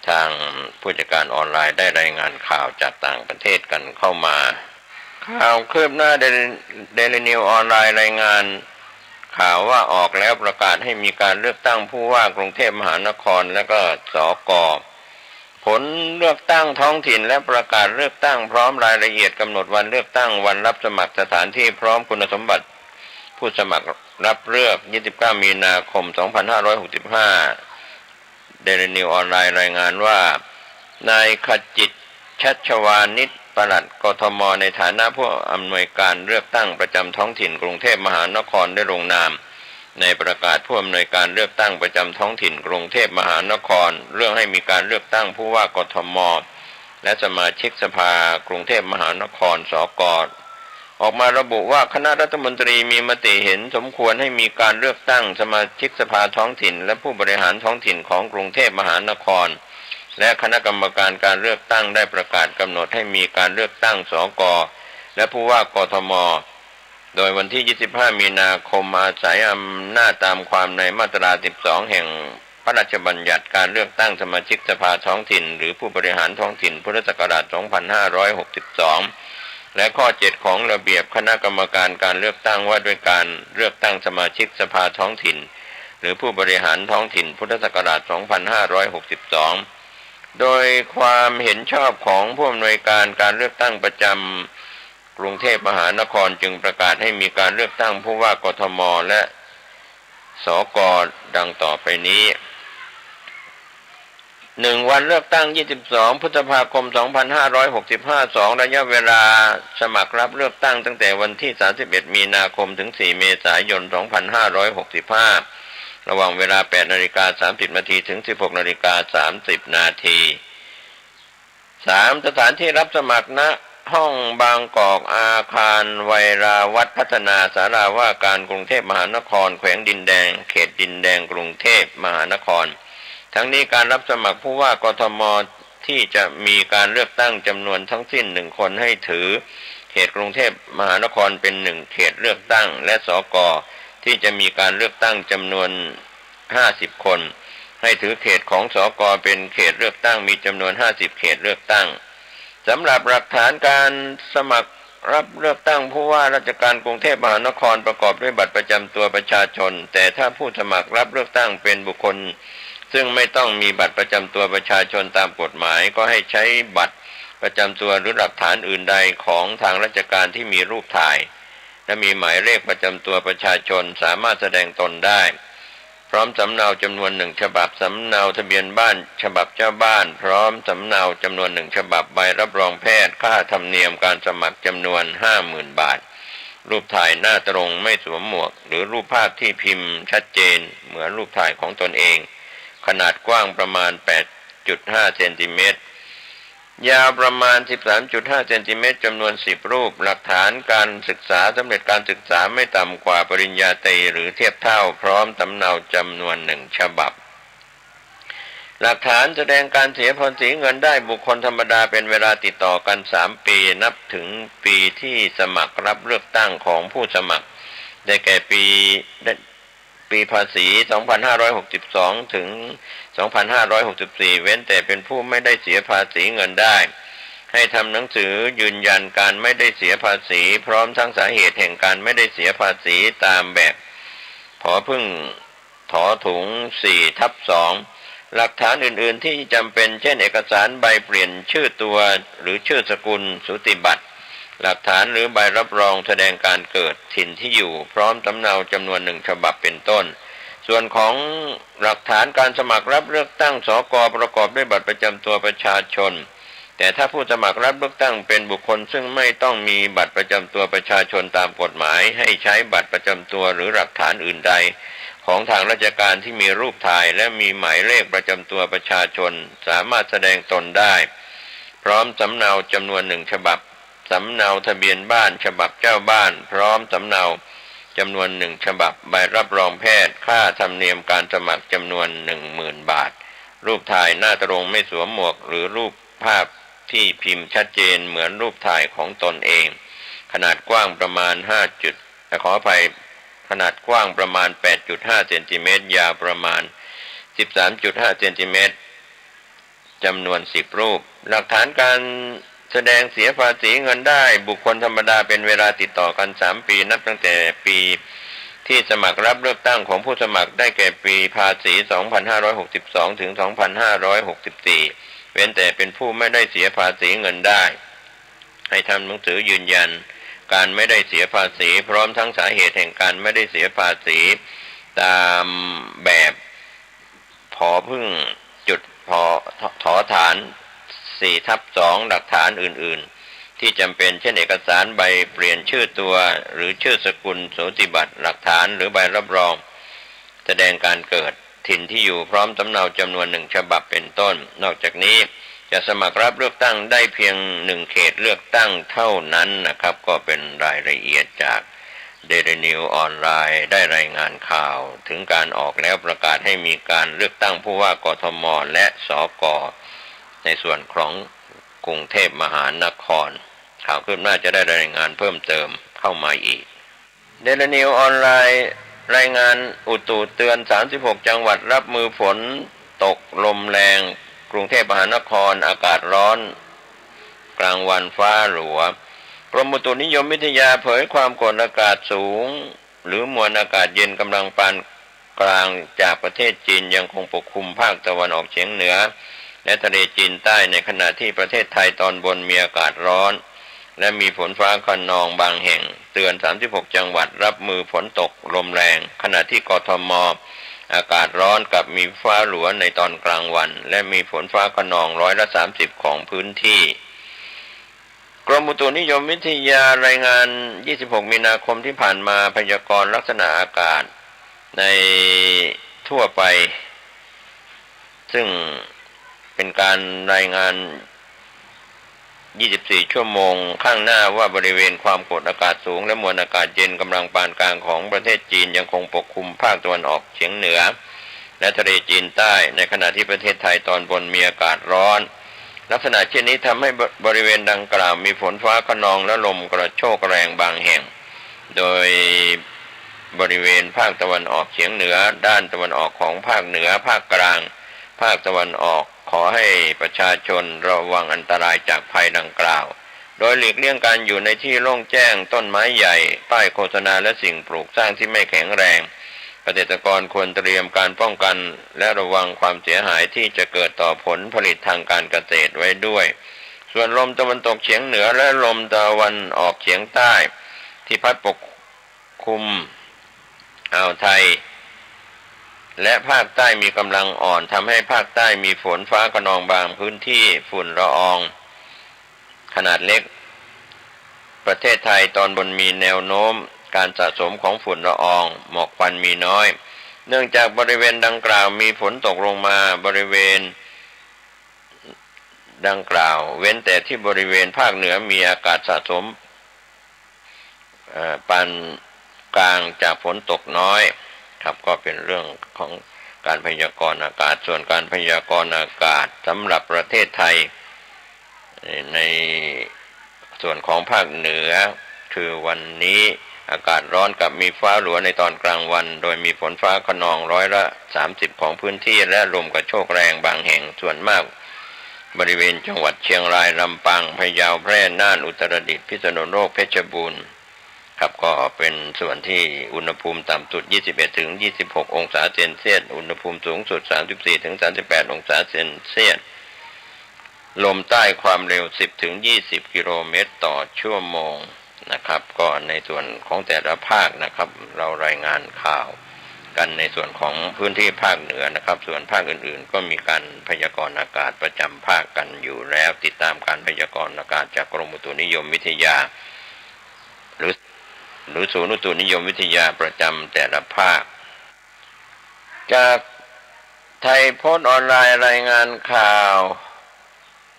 ทางผู้จัดการออนไลน์ได้รายงานข่าวจากต่างประเทศกันเข้ามาข่าวคืบหน้าเดลินิวออนไลน์รายงานข่าวว่าออกแล้วประกาศให้มีการเลือกตั้งผู้ว่ากรุงเทพมหานครและก็สก.ผลเลือกตั้งท้องถิ่นและประกาศเลือกตั้งพร้อมรายละเอียดกำหนดวันเลือกตั้งวันรับสมัครสถานที่พร้อมคุณสมบัติผู้สมัครรับเลือก 29 มีนาคม 2565 เดลินิวออนไลน์รายงานว่านายขจิตชัชวานิชปลัดกทมในฐานะผู้อำนวยการเลือกตั้งประจำท้องถิ่นกรุงเทพมหานครได้ลงนามในประกาศผู้อำนวยการเลือกตั้งประจำท้องถิ่นกรุงเทพมหานครเรื่องให้มีการเลือกตั้งผู้ว่ากทมและสมาชิกสภากรุงเทพมหานครสก.ออกมาระบุว่าคณะรัฐมนตรีมีมติเห็นสมควรให้มีการเลือกตั้งสมาชิกสภาท้องถิ่นและผู้บริหารท้องถิ่นของกรุงเทพมหานครและคณะกรรมการการเลือกตั้งได้ประกาศกำหนดให้มีการเลือกตั้งสก.และผู้ว่ากทมโดยวันที่ 25 มีนาคมอาศัยอำนาจตามความในมาตรา 12 แห่งพระราชบัญญัติการเลือกตั้งสมาชิกสภาท้องถิ่นหรือผู้บริหารท้องถิ่นพุทธศักราช 2562 และข้อ 7 ของระเบียบคณะกรรมการการเลือกตั้งว่าด้วยการเลือกตั้งสมาชิกสภาท้องถิ่นหรือผู้บริหารท้องถิ่นพุทธศักราช 2562 โดยความเห็นชอบของผู้อำนวยการการเลือกตั้งประจำกรุงเทพมหานครจึงประกาศให้มีการเลือกตั้งผู้ว่ากทมและสก.ดังต่อไปนี้ 1. วันเลือกตั้ง 22 พฤษภาคม 2565 2. ระยะเวลาสมัครรับเลือกตั้งตั้งแต่วันที่ 31 มีนาคม ถึง 4 เมษายน 2565 ระหว่างเวลา 8:30 น. ถึง 16:30 น. 3. สถานที่รับสมัครณห้องบางกอกอาคารไวราวัฒน์พัฒนาศาลาว่าการกรุงเทพมหานครแขวงดินแดงเขตดินแดงกรุงเทพมหานครทั้งนี้การรับสมัครผู้ว่ากทมที่จะมีการเลือกตั้งจำนวนทั้งสิ้น1คนให้ถือเขตกรุงเทพมหานครเป็น1เขตเลือกตั้งและสก.ที่จะมีการเลือกตั้งจำนวน50คนให้ถือเขตของสก.เป็นเขตเลือกตั้งมีจำนวน50เขตเลือกตั้งสำหรับหลักฐานการสมัครรับเลือกตั้งผู้ว่าราชการกรุงเทพมหานครประกอบด้วยบัตรประจำตัวประชาชนแต่ถ้าผู้สมัครรับเลือกตั้งเป็นบุคคลซึ่งไม่ต้องมีบัตรประจำตัวประชาชนตามกฎหมายก็ให้ใช้บัตรประจำตัวหรือหลักฐานอื่นใดของทางราชการที่มีรูปถ่ายและมีหมายเลขประจำตัวประชาชนสามารถแสดงตนได้พร้อมสำเนาจำนวน1ฉบับสำเนาทะเบียนบ้านฉบับเจ้าบ้านพร้อมสำเนาจำนวน1ฉบับใบรับรองแพทย์ค่าธรรมเนียมการสมัครจำนวน 50,000 บาทรูปถ่ายหน้าตรงไม่สวมหมวกหรือรูปภาพที่พิมพ์ชัดเจนเหมือนรูปถ่ายของตนเองขนาดกว้างประมาณ 8.5 เซนติเมตรยาวประมาณ 13.5 เซนติเมตรจำนวน10รูปหลักฐานการศึกษาสำเร็จการศึกษาไม่ต่ำกว่าปริญญาตรีหรือเทียบเท่าพร้อมสำเนาจำนวน1ฉบับหลักฐานแสดงการเสียภาษีเงินได้บุคคลธรรมดาเป็นเวลาติดต่อกัน3ปีนับถึงปีที่สมัครรับเลือกตั้งของผู้สมัครได้แก่ปีภาษี 2562 ถึง 2564 เว้นแต่เป็นผู้ไม่ได้เสียภาษีเงินได้ให้ทำหนังสือยืนยันการไม่ได้เสียภาษีพร้อมทั้งสาเหตุแห่งการไม่ได้เสียภาษีตามแบบผอพึ่งถอถุง 4/2 หลักฐานอื่นๆที่จำเป็นเช่นเอกสารใบเปลี่ยนชื่อตัวหรือชื่อสกุลสูติบัตรหลักฐานหรือใบรับรองแสดงการเกิดถิ่นที่อยู่พร้อมสำเนาจำนวน1ฉบับเป็นต้นส่วนของหลักฐานการสมัครรับเลือกตั้งสก.ประกอบด้วยบัตรประจำตัวประชาชน แต่ถ้าผู้สมัครรับเลือกตั้งเป็นบุคคลซึ่งไม่ต้องมีบัตรประจำตัวประชาชนตามกฎหมายให้ใช้บัตรประจำตัวหรือหลักฐานอื่นใดของทางราชการที่มีรูปถ่ายและมีหมายเลขประจำตัวประชาชนสามารถแสดงตนได้พร้อมสำเนาจำนวน1 ฉบับสำเนาทะเบียนบ้านฉบับเจ้าบ้านพร้อมสำเนาจำนวน1 ฉบับใบรับรองแพทย์ค่าธรรมเนียมการสมัครจำนวน 10,000 บาทรูปถ่ายหน้าตรงไม่สวมหมวกหรือรูปภาพที่พิมพ์ชัดเจนเหมือนรูปถ่ายของตนเองขนาดกว้างประมาณขนาดกว้างประมาณ 8.5 เซนติเมตรยาวประมาณ 13.5 เซนติเมตรจำนวน10 รูปหลักฐานการแสดงเสียภาษีเงินได้บุคคลธรรมดาเป็นเวลาติดต่อกัน3 ปีนับตั้งแต่ปีที่สมัครรับเลือกตั้งของผู้สมัครได้แก่ปีภาษี 2562 ถึง 2564 เว้นแต่เป็นผู้ไม่ได้เสียภาษีเงินได้ให้ทำหนังสือยืนยันการไม่ได้เสียภาษีพร้อมทั้งสาเหตุแห่งการไม่ได้เสียภาษีตามแบบผอพึ่งจุดผอถอฐาน 4/2 หลักฐานอื่นๆที่จำเป็นเช่นเอกสารใบเปลี่ยนชื่อตัวหรือชื่อสกุลสูติบัตรหลักฐานหรือใบรับรองแสดงการเกิดถิ่นที่อยู่พร้อมสำเนาจำนวน1 ฉบับเป็นต้นนอกจากนี้จะสมัครรับเลือกตั้งได้เพียง1 เขตเลือกตั้งเท่านั้นนะครับก็เป็นรายละเอียดจากเดลินิวออนไลน์ได้รายงานข่าวถึงการออกแล้วประกาศให้มีการเลือกตั้งผู้ว่ากทมและสกในส่วนของกรุงเทพมหานครข่าวคืบหน้าจะได้รายงานเพิ่มเติมเข้ามาอีกเดลินิวออนไลน์รายงานอุตุเตือน36 จังหวัดรับมือฝนตกลมแรงกรุงเทพมหานครอากาศร้อนกลางวันฟ้าหลัวกรมอุตุนิยมวิทยาเผยความกดอากาศสูงหรือมวลอากาศเย็นกำลังปานกลางจากประเทศจีนยังคงปกคลุมภาคตะวันออกเฉียงเหนือและทะเลจีนใต้ในขณะที่ประเทศไทยตอนบนมีอากาศร้อนและมีฝนฟ้าคะนองบางแห่งเตือน36 จังหวัดรับมือฝนตกลมแรงขณะที่กทมอากาศร้อนกับมีฟ้าหลัวในตอนกลางวันและมีฝนฟ้าคะนอง30%ของพื้นที่กรมอุตุนิยมวิทยารายงาน26 มีนาคมที่ผ่านมาพยากรณ์ลักษณะอากาศในทั่วไปซึ่งเป็นการรายงาน24 ชั่วโมงข้างหน้าว่าบริเวณความกดอากาศสูงและมวลอากาศเย็นกำลังปานกลางของประเทศจีนยังคงปกคลุมภาคตะวันออกเฉียงเหนือและทะเลจีนใต้ในขณะที่ประเทศไทยตอนบนมีอากาศร้อนลักษณะเช่นนี้ทำให้บริเวณดังกล่าวมีฝนฟ้าคะนองและลมกระโชกแรงบางแห่งโดยบริเวณภาคตะวันออกเฉียงเหนือด้านตะวันออกของภาคเหนือภาคกลางภาคตะวันออกขอให้ประชาชนระวังอันตรายจากภัยดังกล่าวโดยหลีกเลี่ยงการอยู่ในที่โล่งแจ้งต้นไม้ใหญ่ป้ายโฆษณาและสิ่งปลูกสร้างที่ไม่แข็งแรงเกษตรกรควรเตรียมการป้องกันและระวังความเสียหายที่จะเกิดต่อผลผลิตทางการเกษตรไว้ด้วยส่วนลมตะวันตกเฉียงเหนือและลมตะวันออกเฉียงใต้ที่พัดปกคลุมอ่าวไทยและภาคใต้มีกำลังอ่อนทำให้ภาคใต้มีฝนฟ้าคะนองบางพื้นที่ฝุ่นละอองขนาดเล็กประเทศไทยตอนบนมีแนวโน้มการสะสมของฝุ่นละอองหมอกควันมีน้อยเนื่องจากบริเวณดังกล่าวมีฝนตกลงมาบริเวณดังกล่าวเว้นแต่ที่บริเวณภาคเหนือมีอากาศสะสมปานกลางจากฝนตกน้อยครับก็เป็นเรื่องของการพยากรณ์อากาศส่วนการพยากรณ์อากาศสำหรับประเทศไทยในส่วนของภาคเหนือคือวันนี้อากาศร้อนกับมีฟ้าหลัวในตอนกลางวันโดยมีฝนฟ้าคะนอง30%ของพื้นที่และลมกระโชกแรงบางแห่งส่วนมากบริเวณจังหวัดเชียงรายลำปางพะเยาแพร่น่านอุตรดิตถ์พิษณุโลกเพชรบูรณ์ครับก็เป็นส่วนที่อุณหภูมิต่ำสุด21 ถึง 26 องศาเซนเซียสอุณหภูมิสูงสุด34 ถึง 38 องศาเซนเซียสลมใต้ความเร็ว10 ถึง 20 กิโลเมตรต่อชั่วโมงนะครับก็ในส่วนของแต่ละภาคนะครับเรารายงานข่าว กันในส่วนของพื้นที่ภาคเหนือนะครับส่วนภาคอื่นๆก็มีการพยากรณ์อากาศประจำภาคกันอยู่แล้วติดตามการพยากรณ์อากาศจากกรมอุตุนิยมวิทยาหรือศูนย์อุตุนิยมวิทยาประจำแต่ละภาคจากไทยโพสต์ออนไลน์รายงานข่าว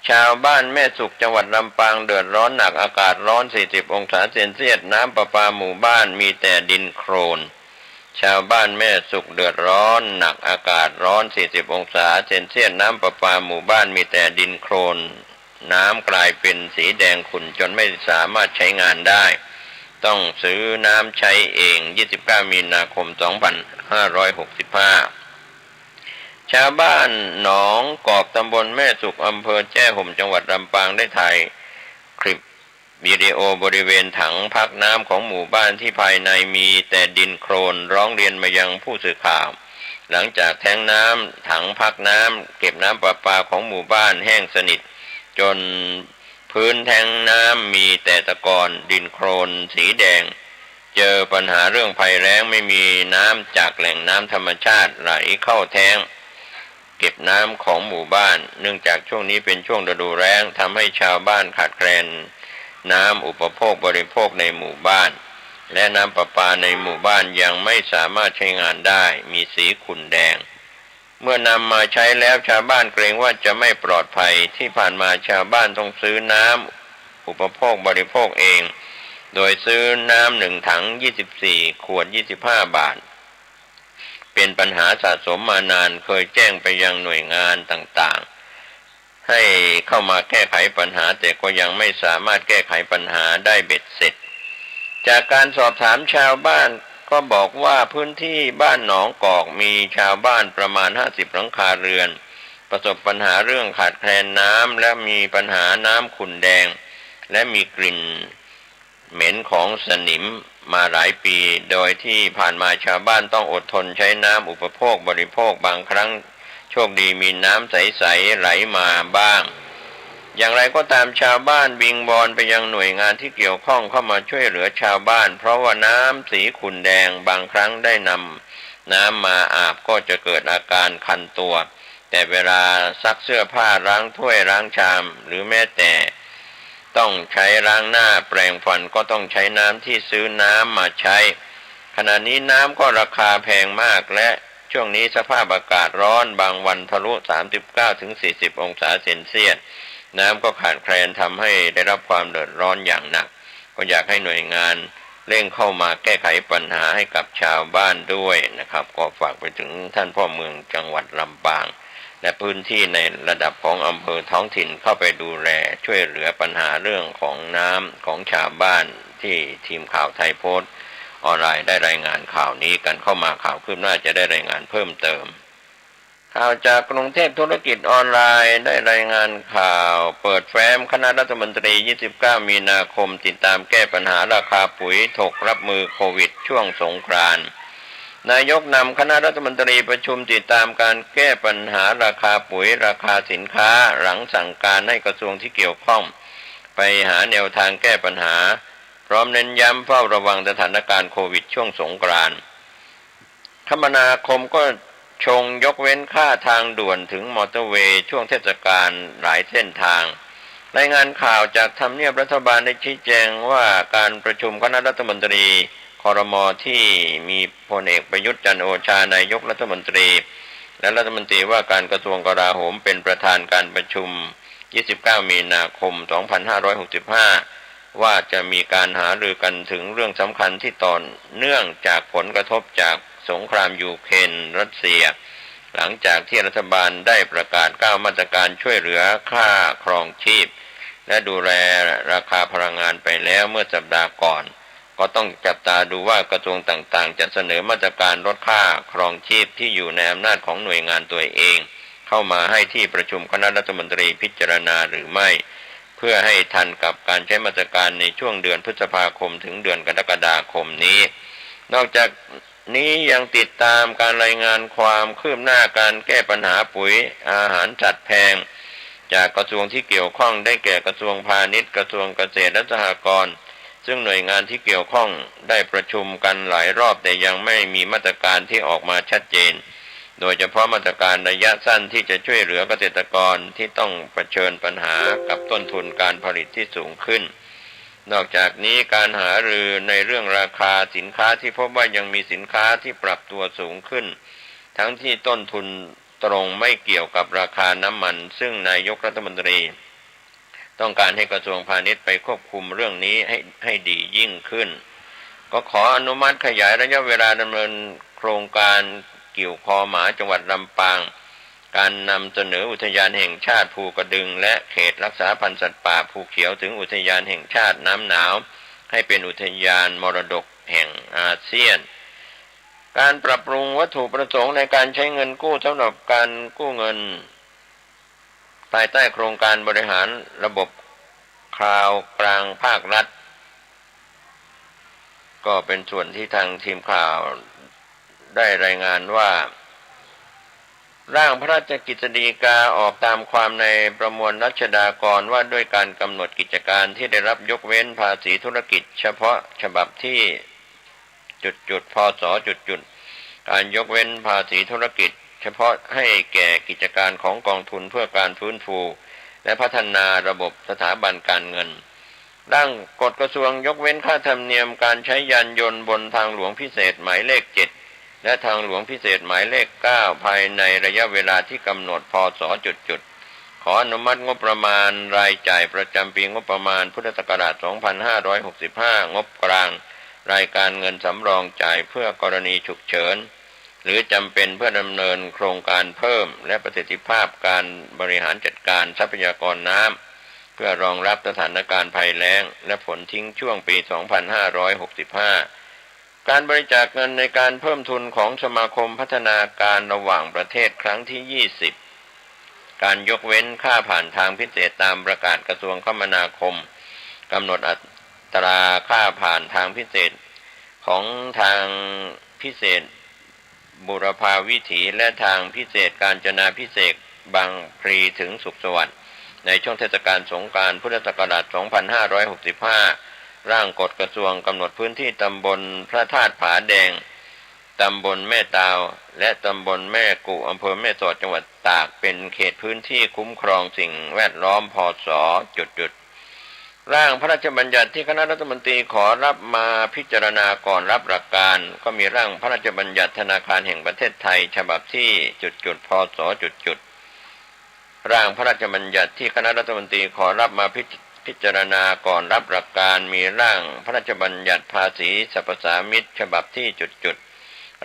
ชาวบ้านแม่สุขจังหวัดลำปางเดือดร้อนหนักอากาศร้อน40องศาเซนเซียสน้ำประปาหมู่บ้านมีแต่ดินโคลนชาวบ้านแม่สุขเดือดร้อนหนักอากาศร้อน40องศาเซนเซียสน้ำประปาหมู่บ้านมีแต่ดินโคลนน้ำกลายเป็นสีแดงขุ่นจนไม่สามารถใช้งานได้ต้องซื้อน้ำใช้เอง29มีนาคม2565ชาวบ้านหนองกอกตำบลแม่สุขอำเภอแจ้ห่มจังหวัดลำปางได้ถ่ายคลิปวิดีโอบริเวณถังพักน้ำของหมู่บ้านที่ภายในมีแต่ดินโคลนร้องเรียนมายังผู้สื่อข่าวหลังจากแท้งน้ำถังพักน้ำเก็บน้ำประปาของหมู่บ้านแห้งสนิทจนพื้นแท้งน้ำมีแต่ตะกอนดินโคลนสีแดงเจอปัญหาเรื่องภัยแล้งไม่มีน้ำจากแหล่งน้ำธรรมชาติไหลเข้าแท้งเก็บน้ำของหมู่บ้านเนื่องจากช่วงนี้เป็นช่วงฤดูแล้งทำให้ชาวบ้านขาดแคลนน้ำอุปโภคบริโภคในหมู่บ้านและน้ำประปาในหมู่บ้านยังไม่สามารถใช้งานได้มีสีขุ่นแดงเมื่อนำมาใช้แล้วชาวบ้านเกรงว่าจะไม่ปลอดภัยที่ผ่านมาชาวบ้านต้องซื้อน้ำอุปโภคบริโภคเองโดยซื้อน้ำ1ถัง24ขวด25 บาทเป็นปัญหาสะสมมานานเคยแจ้งไปยังหน่วยงานต่างๆให้เข้ามาแก้ไขปัญหาแต่ก็ยังไม่สามารถแก้ไขปัญหาได้เบ็ดเสร็จจากการสอบถามชาวบ้านก็บอกว่าพื้นที่บ้านหนองกอกมีชาวบ้านประมาณ50หลังคาเรือนประสบปัญหาเรื่องขาดแคลนน้ำและมีปัญหาน้ำขุ่นแดงและมีกลิ่นเหม็นของสนิมมาหลายปีโดยที่ผ่านมาชาวบ้านต้องอดทนใช้น้ำอุปโภคบริโภคบางครั้งโชคดีมีน้ำใสๆไหลมาบ้างอย่างไรก็ตามชาวบ้านวิงวอนไปยังหน่วยงานที่เกี่ยวข้องเข้ามาช่วยเหลือชาวบ้านเพราะว่าน้ำสีขุ่นแดงบางครั้งได้นำน้ำมาอาบก็จะเกิดอาการคันตัวแต่เวลาซักเสื้อผ้าล้างถ้วยล้างชามหรือแม้แต่ต้องใช้ล้างหน้าแปรงฟันก็ต้องใช้น้ำที่ซื้อน้ำมาใช้ขณะนี้น้ำก็ราคาแพงมากและช่วงนี้สภาพอากาศร้อนบางวันทะลุ39-40องศาเซนเซียสน้ำก็ขาดแคลนทำให้ได้รับความเดือดร้อนอย่างหนักก็อยากให้หน่วยงานเร่งเข้ามาแก้ไขปัญหาให้กับชาวบ้านด้วยนะครับก็ฝากไปถึงท่านพ่อเมืองจังหวัดลำปางและพื้นที่ในระดับของอำเภอท้องถิ่นเข้าไปดูแลช่วยเหลือปัญหาเรื่องของน้ำของชาวบ้านที่ทีมข่าวไทยโพสต์ออนไลน์ได้รายงานข่าวนี้กันเข้ามาข่าวคืบหน้าจะได้รายงานเพิ่มเติมข่าวจากกรุงเทพธุรกิจออนไลน์ได้รายงานข่าวเปิดแฟ้มคณะรัฐมนตรี29มีนาคมติดตามแก้ปัญหาราคาปุ๋ยถกรับมือโควิดช่วงสงกรานต์นายกนำคณะรัฐมนตรีประชุมติดตามการแก้ปัญหาราคาปุ๋ยราคาสินค้าหลังสั่งการให้กระทรวงที่เกี่ยวข้องไปหาแนวทางแก้ปัญหาพร้อมเน้นย้ำเฝ้าระวังสถานการณ์โควิดช่วงสงกรานต์คมนาคมก็ชงยกเว้นค่าทางด่วนถึงมอเตอร์เวย์ช่วงเทศกาลหลายเส้นทางรายงานข่าวจากทำเนียบรัฐบาลได้ชี้แจงว่าการประชุมคณะรัฐมนตรีครม.ที่มีพลเอกประยุทธ์จันทร์โอชานายกรัฐมนตรีและรัฐมนตรีว่าการกระทรวงกลาโหมเป็นประธานการประชุม29มีนาคม2565ว่าจะมีการหารือกันถึงเรื่องสำคัญที่ต่อเนื่องจากผลกระทบจากสงครามยูเครนรัสเซียหลังจากที่รัฐบาลได้ประกาศ9มาตรการช่วยเหลือค่าครองชีพและดูแลราคาพลังงานไปแล้วเมื่อสัปดาห์ก่อนก็ต้องจับตาดูว่ากระทรวงต่างๆจะเสนอมาตรการลดค่าครองชีพที่อยู่ในอำนาจของหน่วยงานตัวเองเข้ามาให้ที่ประชุมคณะรัฐมนตรีพิจารณาหรือไม่เพื่อให้ทันกับการใช้มาตรการในช่วงเดือนพฤษภาคมถึงเดือนกรกฎาคมนี้นอกจากนี้ยังติดตามการรายงานความคืบหน้าการแก้ปัญหาปุ๋ยอาหารสัตว์แพงจากกระทรวงที่เกี่ยวข้องได้แก่กระทรวงพาณิชย์กระทรวงเกษตรและสหกรณ์ ซึ่งหน่วยงานที่เกี่ยวข้องได้ประชุมกันหลายรอบแต่ยังไม่มีมาตรการที่ออกมาชัดเจนโดยเฉพาะมาตรการระยะสั้นที่จะช่วยเหลือเกษตรกรที่ต้องเผชิญปัญหากับต้นทุนการผลิตที่สูงขึ้นนอกจากนี้การหารือในเรื่องราคาสินค้าที่พบว่ายังมีสินค้าที่ปรับตัวสูงขึ้นทั้งที่ต้นทุนตรงไม่เกี่ยวกับราคาน้ำมันซึ่งนายกรัฐมนตรีต้องการให้กระทรวงพาณิชย์ไปควบคุมเรื่องนี้ให้ดียิ่งขึ้นก็ขออนุมัติขยายระยะเวลาดำเนินโครงการกิ่วคอหมาจังหวัดลำปางการนำเสนออุทยานแห่งชาติภูกระดึงและเขตรักษาพันธุ์สัตว์ป่าภูเขียวถึงอุทยานแห่งชาติน้ำหนาวให้เป็นอุทยานมรดกแห่งอาเซียนการปรับปรุงวัตถุประสงค์ในการใช้เงินกู้สำหรับการกู้เงินภายใต้โครงการบริหารระบบคราวกลางภาครัฐก็เป็นส่วนที่ทางทีมข่าวได้รายงานว่าร่างพระราชกฤษฎีกาออกตามความในประมวลรัชฎากรว่าด้วยการกำหนดกิจการที่ได้รับยกเว้นภาษีธุรกิจเฉพาะฉบับที่พศการยกเว้นภาษีธุรกิจเฉพาะให้แก่กิจการของกองทุนเพื่อการฟื้นฟูและพัฒนาระบบสถาบันการเงินร่างกฎกระทรวงยกเว้นค่าธรรมเนียมการใช้ยานยนต์บนทางหลวงพิเศษหมายเลข7และทางหลวงพิเศษหมายเลข9ภายในระยะเวลาที่กำหนดพศขออนุมัติงบประมาณรายจ่ายประจำปีงบประมาณพุทธศักราช2565งบกลางรายการเงินสำรองจ่ายเพื่อกรณีฉุกเฉินหรือจำเป็นเพื่อดำเนินโครงการเพิ่มและประสิทธิภาพการบริหารจัดการทรัพยากรน้ำเพื่อรองรับสถานการณ์ภัยแล้งและฝนทิ้งช่วงปี2565การบริจาคเงินในการเพิ่มทุนของสมาคมพัฒนาการระหว่างประเทศครั้งที่20การยกเว้นค่าผ่านทางพิเศษตามประกาศกระทรวงคมนาคมกำหนดอัตราค่าผ่านทางพิเศษของทางพิเศษบุรพาวิถีและทางพิเศษกาญจนาพิเศษกบางพลีถึงสุขสวัสดิ์ในช่วงเทศกาลสงกรานต์พุทธศักราช2565ร่างกฎกระทรวงกำหนดพื้นที่ตำบลพระธาตุผาแดงตำบลแม่ตาวและตำบลแม่กุอำเภอแม่สอดจังหวัดตากเป็นเขตพื้นที่คุ้มครองสิ่งแวดล้อมพศ.ร่างพระราชบัญญัติที่คณะรัฐมนตรีขอรับมาพิจารณาก่อนรับหลักการก็มีร่างพระราชบัญญัติธนาคารแห่งประเทศไทยฉบับที่พศ.ร่างพระราชบัญญัติที่คณะรัฐมนตรีขอรับมาพิจารณาก่อนรับหลักการมีร่างพระราชบัญญัติภาษีสรรพสามิตฉบับที่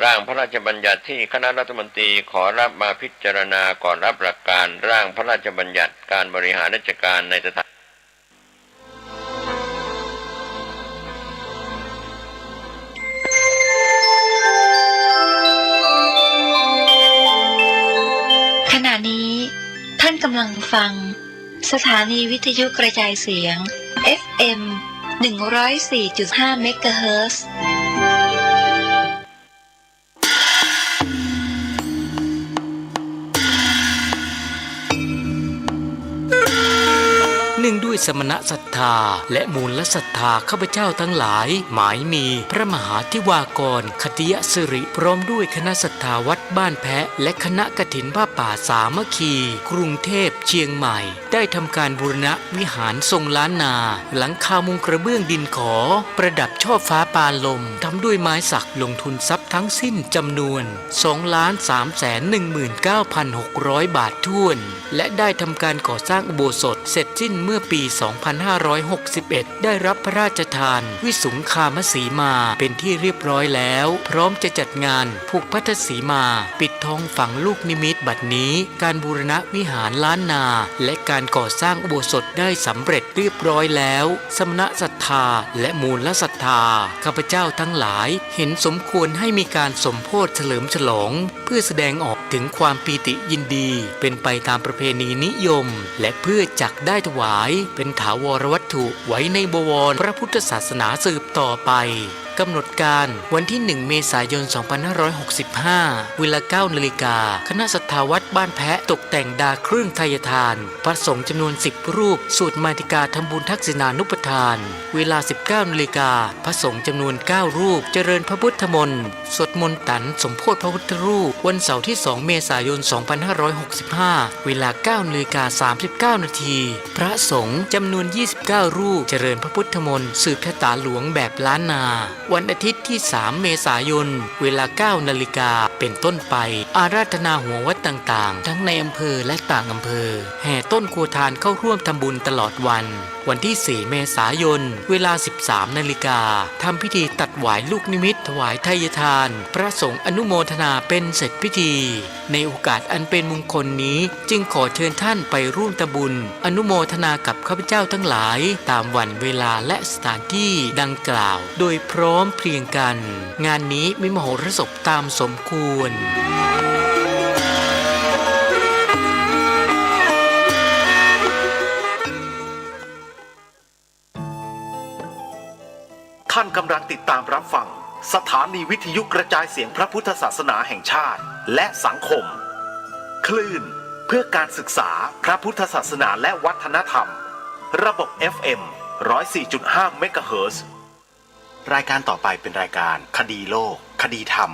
ร่างพระราชบัญญัติที่คณะรัฐมนตรีขอรับมาพิจารณาก่อนรับหลักการร่างพระราชบัญญัติการบริหารราชการในสถานขณะนี้ท่านกำลังฟังสถานีวิทยุกระจายเสียง FM 104.5 เมกะเฮิรตซ์ เนื่องด้วยสมณศรัทธาและมูลศรัทธาข้าพเจ้าทั้งหลายหมายมีพระมหาธิวากรคติยสิริพร้อมด้วยคณะศรัทธาวัดบ้านแพะและคณะกฐินผ้าป่าสามัคคีกรุงเทพเชียงใหม่ได้ทำการบูรณะวิหารทรงล้านนาหลังคามุงกระเบื้องดินขอประดับช่อฟ้าปานลมทำด้วยไม้สักลงทุนทรัพย์ทั้งสิ้นจำนวน 2,319,600 บาทถ้วนและได้ทำการก่อสร้างอุโบสถเสร็จสิ้นเมื่อปี 2561 ได้รับพระราชทานวิสุงคามสีมาเป็นที่เรียบร้อยแล้วพร้อมจะจัดงานผูกพัทธสีมาปิดทองฝังลูกนิมิตบัดนี้การบูรณะวิหารล้านนาและการก่อสร้างอุโบสถได้สำเร็จเรียบร้อยแล้วสมณศรัทธาและมูลศรัทธาข้าพเจ้าทั้งหลายเห็นสมควรให้มีการสมโภชเฉลิมฉลองเพื่อแสดงออกถึงความปีติยินดีเป็นไปตามประเพณีนิยมและเพื่อจักได้ถวายเป็นถาวรวัตถุไว้ในบวรพระพุทธศาสนาสืบต่อไป กำหนดการวันที่ 1 เมษายน 2565 เวลา 9 นาฬิกาคณะศรัทธาวัดบ้านแพะตกแต่งดาเครื่องไทยทานพระสงฆ์จำนวน 10 รูปสวดมาติกาทำบุญทักษิณานุปทานเวลา 19 นาฬิกาพระสงฆ์จำนวน 9 รูปเจริญพระพุทธมนต์สวดมนต์ตันสมโภชพระพุทธรูปวันเสาร์ที่ 2 เมษายน 2565 เวลา 9 นาฬิกา 39 นาทีพระสงฆ์จำนวน 29 รูปเจริญพระพุทธมนต์สืบคาถาหลวงแบบล้านนาวันอาทิตย์ที่ 3 เมษายน เวลา 9 นาฬิกาเป็นต้นไปอาราธนาหัววัดต่างๆทั้งในอำเภอและต่างอำเภอแห่ต้นครัวทานเข้าร่วมทำบุญตลอดวันที่ 4 เมษายน เวลา 13 นาฬิกาทำพิธีตัดหวายลูกนิมิตถวายไทยทานพระสงฆ์อนุโมทนาเป็นเสร็จพิธีในโอกาสอันเป็นมงคลนี้จึงขอเชิญท่านไปร่วมทำบุญอนุโมทนากับข้าพเจ้าทั้งหลายตามวันเวลาและสถานที่ดังกล่าวโดยพร้อมเพรียงกันงานนี้มีมโหรสพตามสมควรท่านกำลังติดตามรับฟังสถานีวิทยุกระจายเสียงพระพุทธศาสนาแห่งชาติและสังคมคลื่นเพื่อการศึกษาพระพุทธศาสนาและวัฒนธรรมระบบ FM 104.5 เมกะเฮิรตซ์รายการต่อไปเป็นรายการคดีโลกคดีธรรม